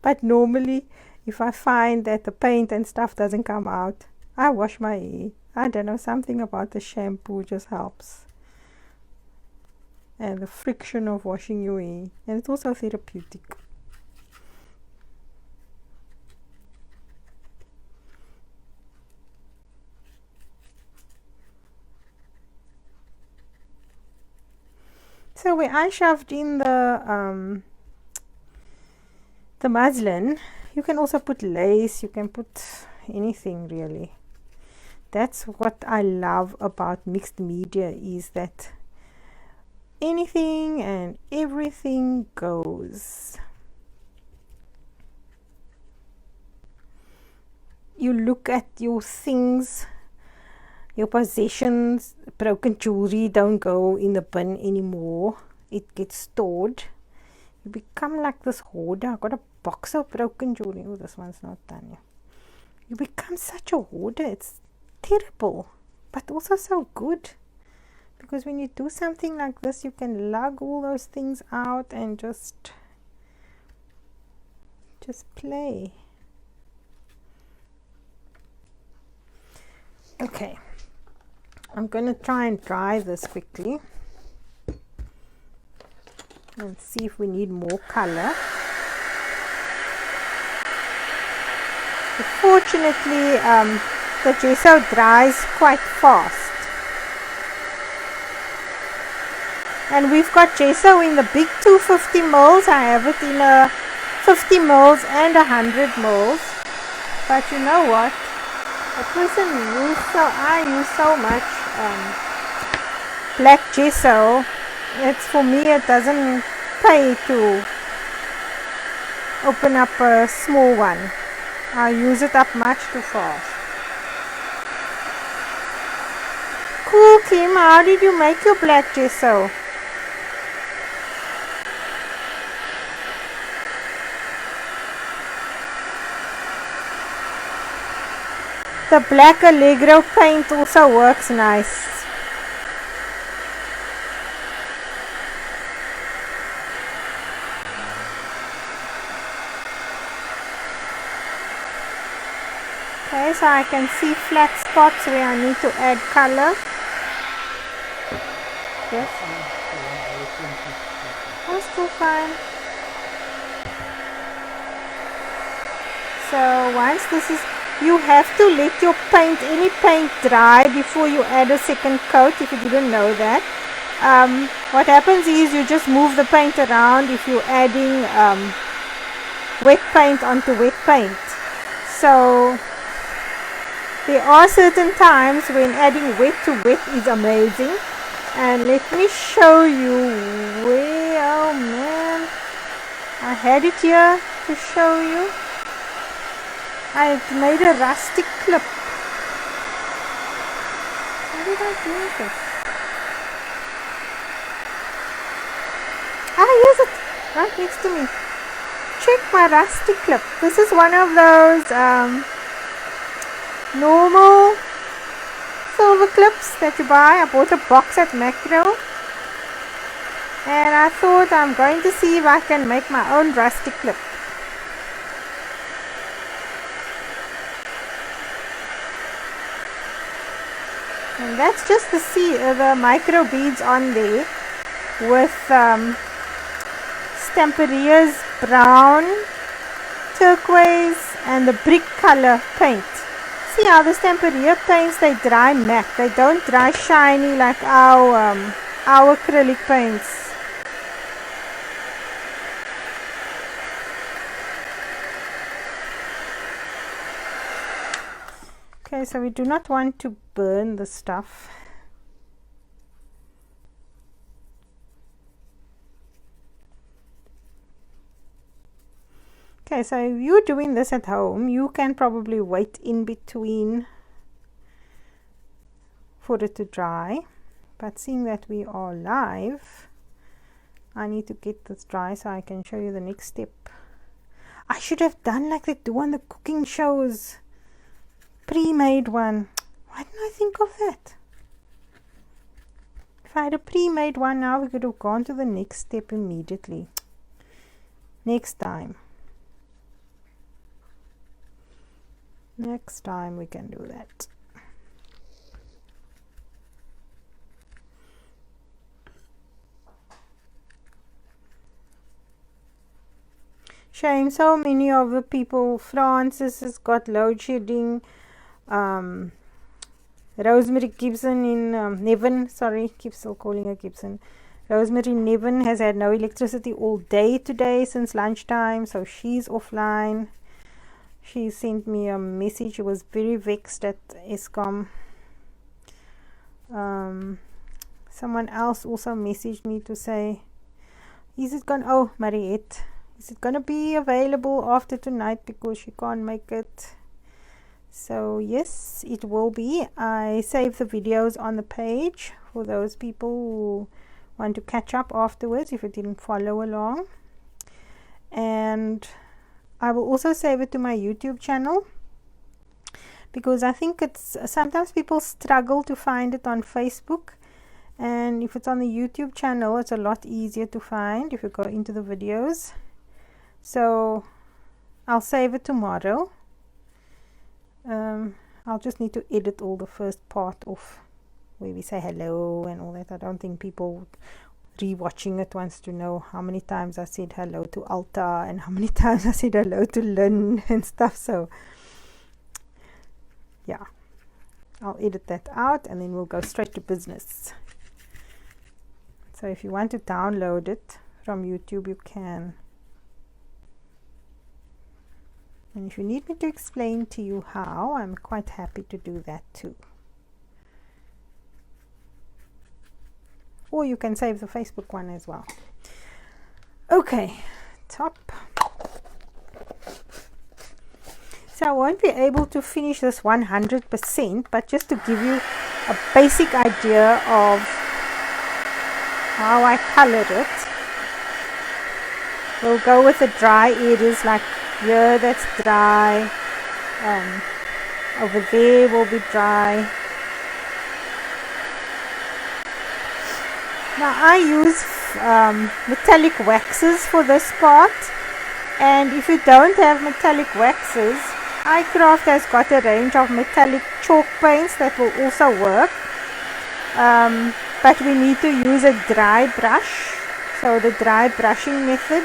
But normally, if I find that the paint and stuff doesn't come out, I wash my hair. I don't know, something about the shampoo just helps. And the friction of washing your hair. And it's also therapeutic. So where I shoved in the muslin, you can also put lace, you can put anything really. That's what I love about mixed media, is that anything and everything goes. You look at your things, your possessions. Broken jewelry don't go in the bin anymore, it gets stored. You become like this hoarder. I got a box of broken jewelry. Oh, this one's not done yet. You become such a hoarder. It's terrible, but also so good. Because when you do something like this, you can lug all those things out and just play. Okay, I'm going to try and dry this quickly and see if we need more color. But fortunately, the gesso dries quite fast. And we've got gesso in the big 250 mils. I have it in a 50 mils and 100 mils. But you know what? I use so much black gesso. It's, for me, it doesn't pay to open up a small one. I use it up much too fast. Cool, Kim. How did you make your black gesso? The black Allegro paint also works nice. Okay, so I can see flat spots where I need to add color. Yes. That's still fine. So once this is, you have to let your paint, any paint, dry before you add a second coat, if you didn't know that. What happens is you just move the paint around if you're adding wet paint onto wet paint. So there are certain times when adding wet to wet is amazing. And let me show you where, oh man, I had it here. to show you. I've made a rustic clip. How did I do this? Ah, here's it, right next to me. Check my rustic clip. This is one of those normal silver clips that you buy. I bought a box at Macro, and I thought I'm going to see if I can make my own rustic clip. And that's just the micro beads on there with Stamperia's brown, turquoise and the brick color paint. See how the Stamperia paints, they dry matte. They don't dry shiny like our acrylic paints. Okay, so we do not want to burn the stuff. Okay, so if you're doing this at home, you can probably wait in between for it to dry. But seeing that we are live, I need to get this dry so I can show you the next step. I should have done like they do on the cooking shows. Pre-made one. Why didn't I think of that? If I had a pre-made one now, we could have gone to the next step immediately. Next time. Next time we can do that. Shame, so many of the people. Francis has got load shedding. Rosemary Gibson in Nevin, sorry, keep still calling her Gibson. Rosemary Nevin has had no electricity all day today since lunchtime, so she's offline. She sent me a message. She was very vexed at Eskom. Someone else also messaged me to say, is it gonna, oh, Mariette, is it gonna be available after tonight because she can't make it? So yes, it will be. I save the videos on the page for those people who want to catch up afterwards if you didn't follow along. And I will also save it to my YouTube channel, because I think it's sometimes people struggle to find it on Facebook, and if it's on the YouTube channel it's a lot easier to find if you go into the videos. So I'll save it tomorrow. I'll just need to edit all the first part off where we say hello and all that. I don't think people rewatching it wants to know how many times I said hello to Alta and how many times I said hello to Lynn and stuff. So yeah, I'll edit that out and then we'll go straight to business. So if you want to download it from YouTube, you can. And if you need me to explain to you how, I'm quite happy to do that too. Or you can save the Facebook one as well. Okay, top. So I won't be able to finish this 100%, but just to give you a basic idea of how I colored it. We'll go with the dry areas like here, that's dry. Over there will be dry. Now I use metallic waxes for this part, and if you don't have metallic waxes, iCraft has got a range of metallic chalk paints that will also work, but we need to use a dry brush, so the dry brushing method.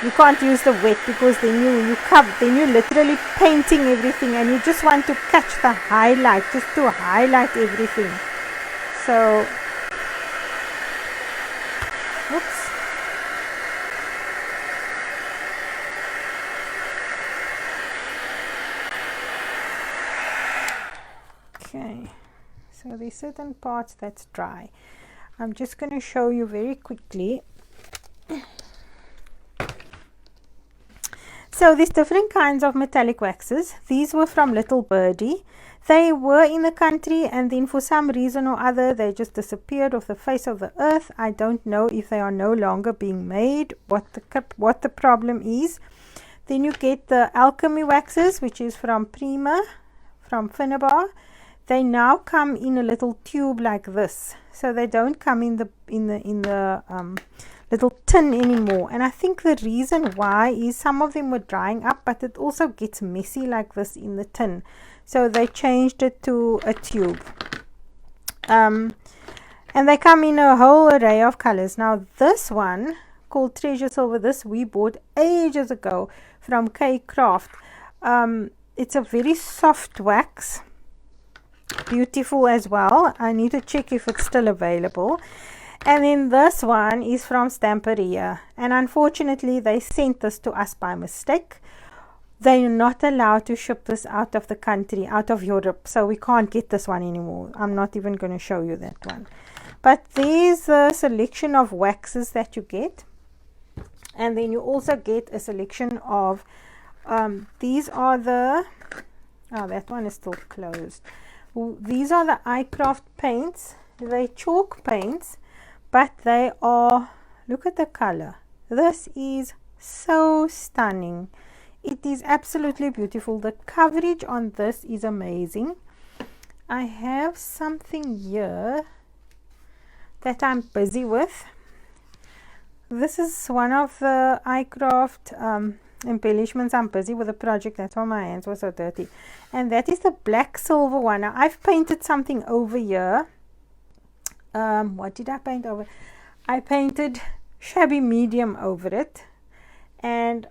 You can't use the wet because then you're literally painting everything, and you just want to catch the highlight, just to highlight everything. So, oops. Okay, so there's certain parts that's dry. I'm just going to show you very quickly. So there's different kinds of metallic waxes. These were from Little Birdie. They were in the country, and then for some reason or other they just disappeared off the face of the earth. I don't know if they are no longer being made, what the problem is. Then you get the alchemy waxes, which is from Prima, from Finnabar. They now come in a little tube like this, so they don't come in the little tin anymore. And I think the reason why is some of them were drying up, but it also gets messy like this in the tin, so they changed it to a tube. And they come in a whole array of colors. Now this one called Treasure Silver, this we bought ages ago from Kanje Krafts. It's a very soft wax, beautiful as well. I need to check if it's still available. And then this one is from Stamperia, and unfortunately they sent this to us by mistake. They're not allowed to ship this out of the country, out of Europe, so we can't get this one anymore. I'm not even going to show you that one. But there's a selection of waxes that you get, and then you also get a selection of these are the that one is still closed. These are the iCraft paints. They're chalk paints, but they are, look at the color. This is so stunning. It is absolutely beautiful. The coverage on this is amazing. I have something here that I'm busy with. This is one of the iCraft embellishments. I'm busy with a project, that's why my hands were so dirty. And that is the black silver one. Now I've painted something over here. What did I paint over? I painted Shabby Medium over it, and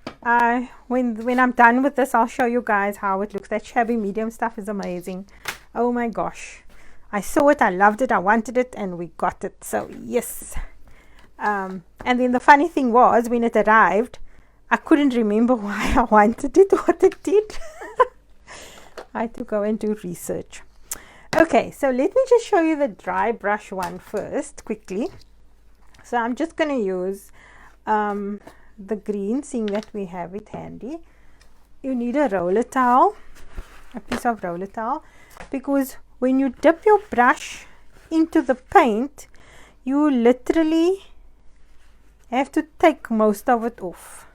when I'm done with this, I'll show you guys how it looks. That Shabby Medium stuff is amazing. Oh my gosh, I saw it, I loved it, I wanted it, and we got it. So yes. And then the funny thing was, when it arrived, I couldn't remember why I wanted it, what it did. I had to go and do research. Okay, so let me just show you the dry brush one first quickly. So I'm just going to use the green, seeing that we have it handy. You need a roller towel, a piece of roller towel, because when you dip your brush into the paint, you literally have to take most of it off.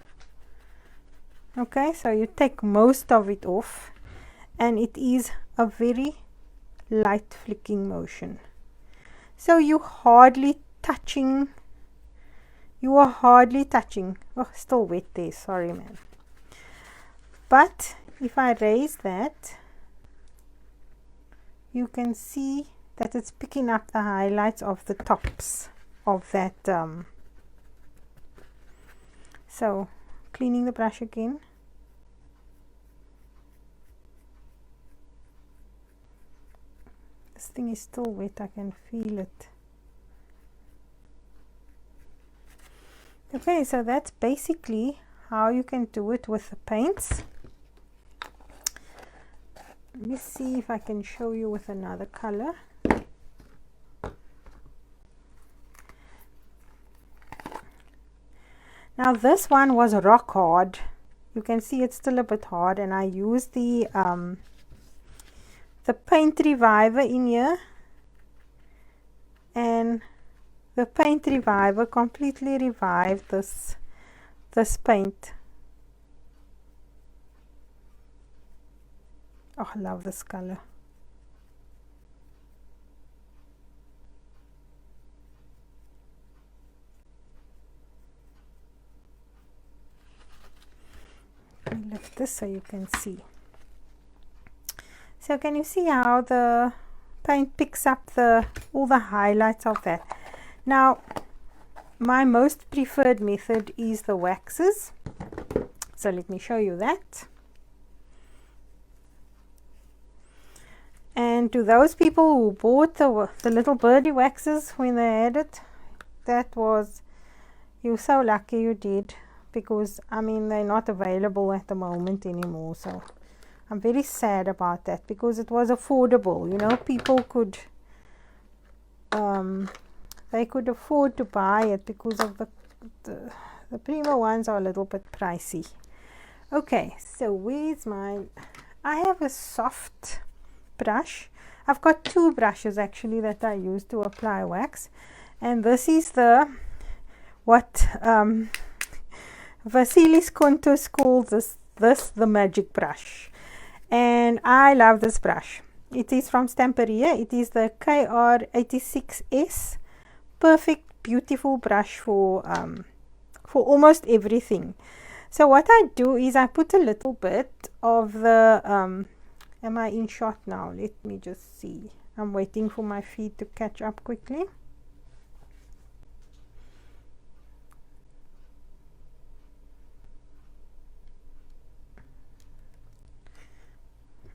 Okay, so you take most of it off, and it is a very light flicking motion, so you are hardly touching. Oh, still wet there, sorry man. But if I raise that, you can see that it's picking up the highlights of the tops of that. So cleaning the brush again. This thing is still wet, I can feel it. Okay, so that's basically how you can do it with the paints. Let me see if I can show you with another color. Now this one was rock hard. You can see it's still a bit hard, and I used the paint reviver in here, and the paint reviver completely revived this paint. Oh, I love this color. Let me lift this so you can see. So can you see how the paint picks up all the highlights of that? Now, my most preferred method is the waxes. So let me show you that. And to those people who bought the Little Birdie waxes when they had it, you're so lucky you did, because I mean they're not available at the moment anymore. So I'm very sad about that, because it was affordable. You know, people could they could afford to buy it, because of the Prima ones are a little bit pricey. Okay, so where's mine? I have a soft brush. I've got two brushes actually that I use to apply wax, and this is the what Vasilis Kontos calls this the magic brush, and I love this brush. It is from Stamperia. It is the KR86S. Perfect, beautiful brush for almost everything. So what I do is I put a little bit of the am I in shot now? Let me just see. I'm waiting for my feed to catch up quickly.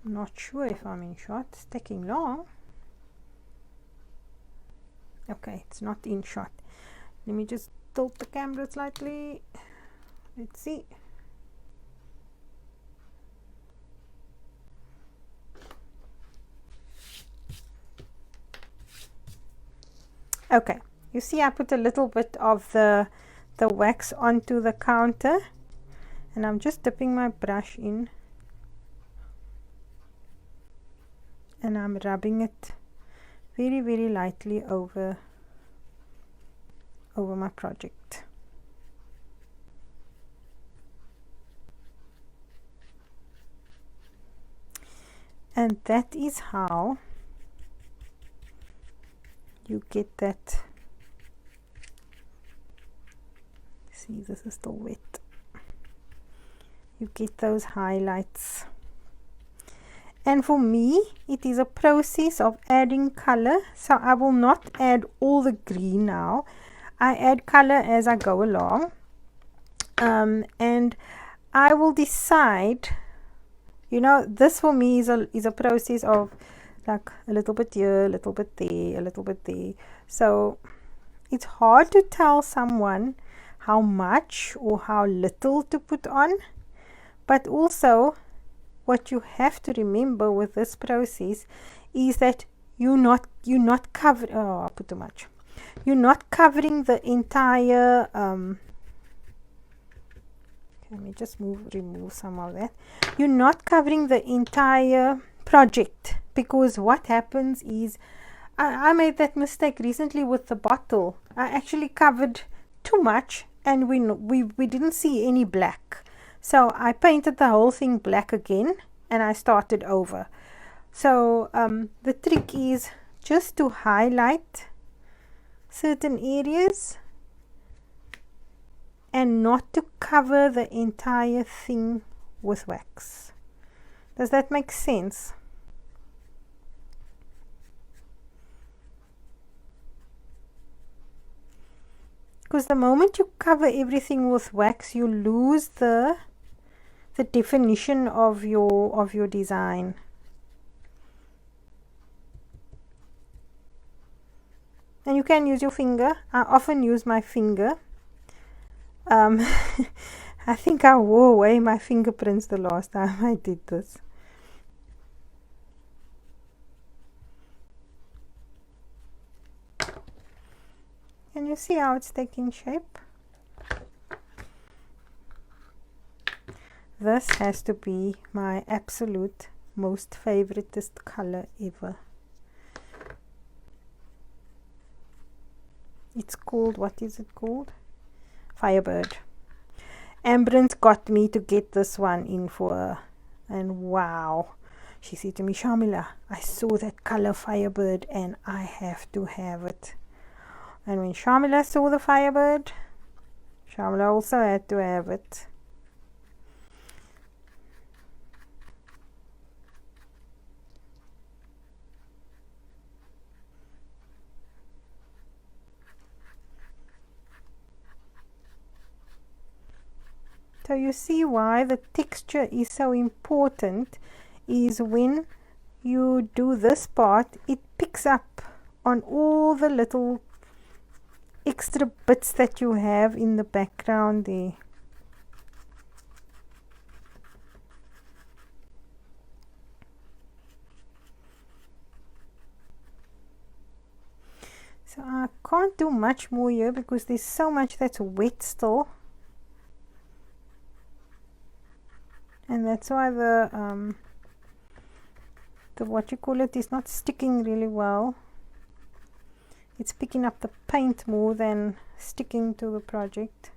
I'm not sure if I'm in shot. It's taking long. Okay, it's not in shot. Let me just tilt the camera slightly. Let's see. Okay, you see I put a little bit of the wax onto the counter, and I'm just dipping my brush in and I'm rubbing it very, very lightly over my project. And that is how you get that. See, this is still wet. You get those highlights. And for me, it is a process of adding color. So I will not add all the green now. I add color as I go along. And I will decide, you know, this for me is a process of like a little bit here, a little bit there, a little bit there. So it's hard to tell someone how much or how little to put on, but also what you have to remember with this process is that you're not covering, oh, I put too much. You're not covering the entire let me just remove some of that. You're not covering the entire project, because what happens is I made that mistake recently with the bottle. I actually covered too much and we didn't see any black. So I painted the whole thing black again and I started over. So the trick is just to highlight certain areas and not to cover the entire thing with wax. Does that make sense? Because the moment you cover everything with wax, you lose the definition of your design. And you can use your finger. I often use my finger. I think I wore away my fingerprints the last time I did this. Can you see how it's taking shape? This has to be my absolute most favoritist color ever. It's called, what is it called? Firebird. Ambryn's got me to get this one in for her, and wow, she said to me, Shamila, I saw that color Firebird and I have to have it. And when Shamila saw the Firebird, Shamila also had to have it. So you see why the texture is so important, is when you do this part, it picks up on all the little extra bits that you have in the background there. So I can't do much more here because there's so much that's wet still. and that's why the what you call it is not sticking really well. It's picking up the paint more than sticking to the project.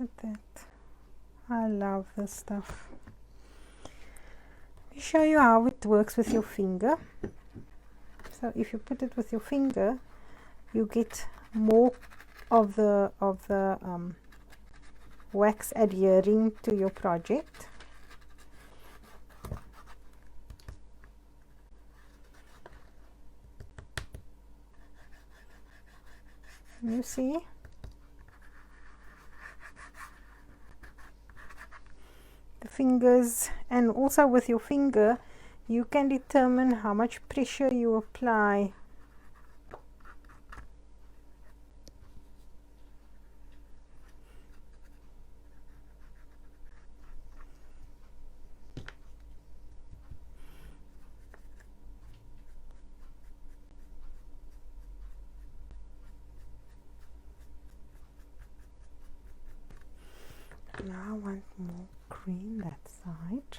Look at that. I love this stuff. Let me show you how it works with your finger. So if you put it with your finger, you get more of the wax adhering to your project. You see? The fingers, and also with your finger you can determine how much pressure you apply. Now I want more green that side.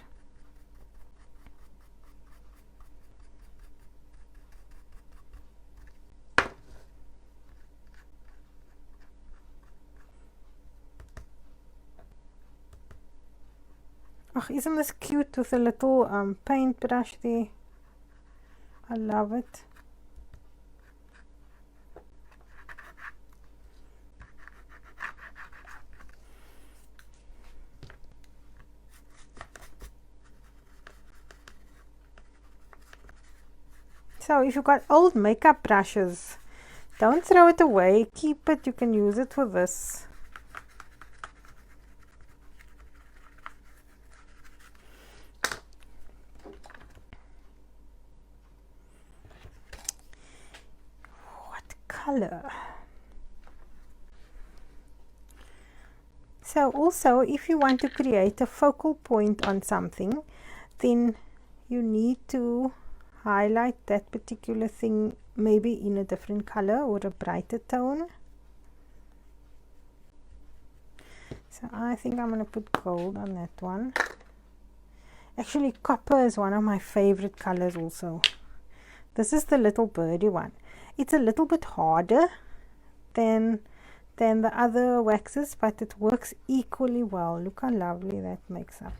Oh, isn't this cute with a little paintbrush there? I love it. So if you've got old makeup brushes, don't throw it away, keep it. You can use it for this. What color? So also, if you want to create a focal point on something, then you need to highlight that particular thing maybe in a different color or a brighter tone. So I think I'm going to put gold on that one. Actually, copper is one of my favorite colors also. This is the little birdie one. It's a little bit harder than the other waxes, but it works equally well. Look how lovely that makes up.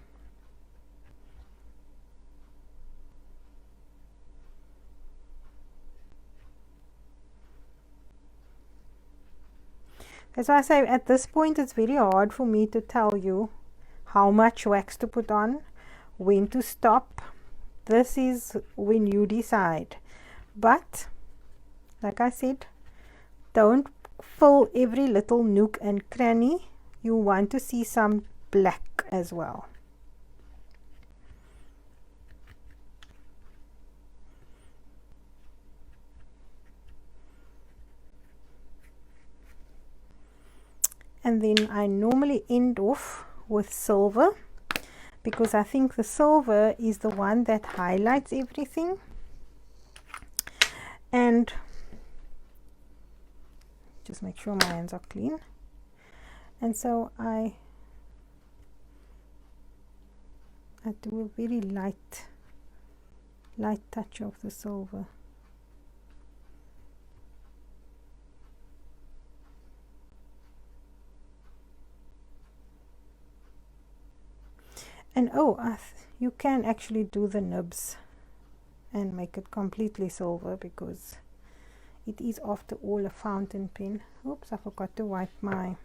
That's why I say at this point it's very hard for me to tell you how much wax to put on, when to stop. This is when you decide. But like I said, don't fill every little nook and cranny. You want to see some black as well. And then I normally end off with silver, because I think the silver is the one that highlights everything. And just make sure my hands are clean. And so I do a very light touch of the silver. And oh, you can actually do the nibs and make it completely silver, because it is after all a fountain pen. Oops, I forgot to wipe my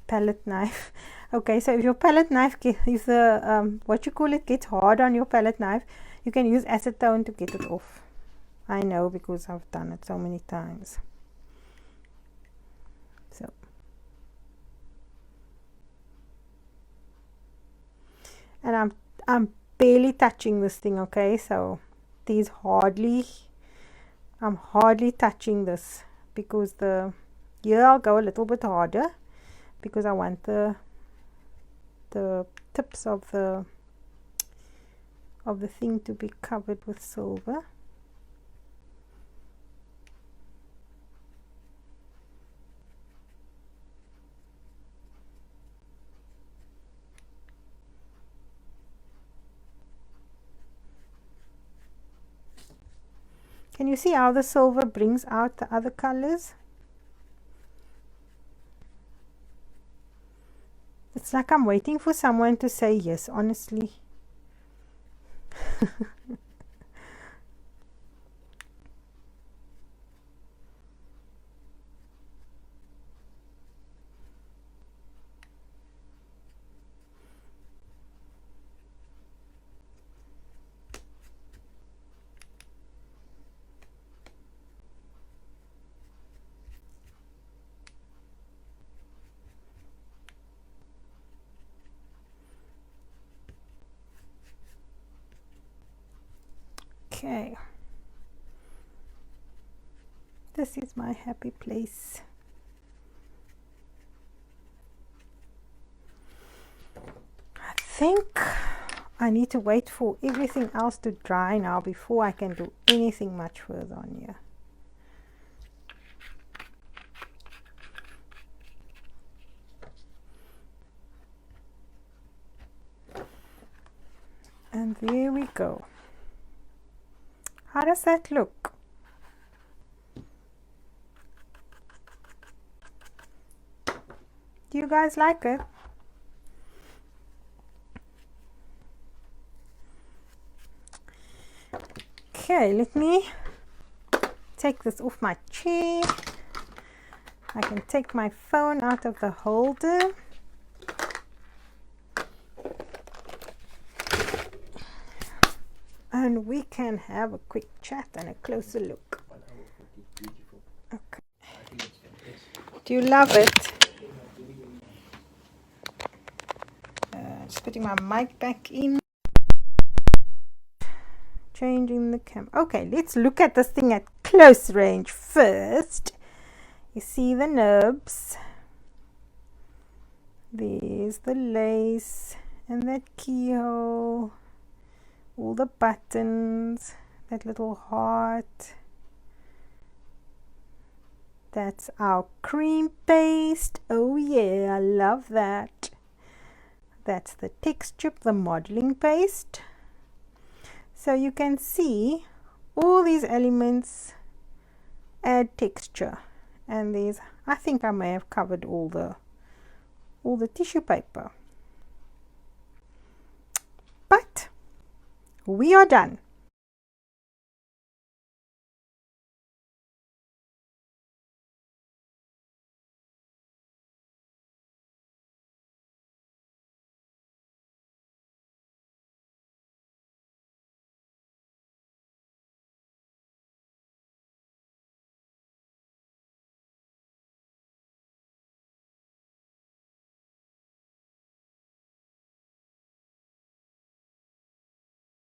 palette knife. Okay, so if your palette knife is what you call it, gets hard on your palette knife, you can use acetone to get it off. I know, because I've done it so many times. So and I'm barely touching this thing, okay? So these I'm hardly touching this, because here I'll go a little bit harder, because I want the tips of the thing to be covered with silver. Can you see how the silver brings out the other colors? It's like I'm waiting for someone to say yes, honestly. Okay, this is my happy place. I think I need to wait for everything else to dry now before I can do anything much further on here. And there we go. How does that look? Do you guys like it? Okay, let me take this off my chair. I can take my phone out of the holder. And we can have a quick chat and a closer look. Okay. Do you love it? Just putting my mic back in. Changing the camera. Okay, let's look at this thing at close range first. You see the nubs. There's the lace and that keyhole. All the buttons, that little heart. That's our cream paste. Oh yeah, I love that. That's the texture, the modeling paste. So you can see all these elements add texture. And these, I think I may have covered all the tissue paper. But we are done.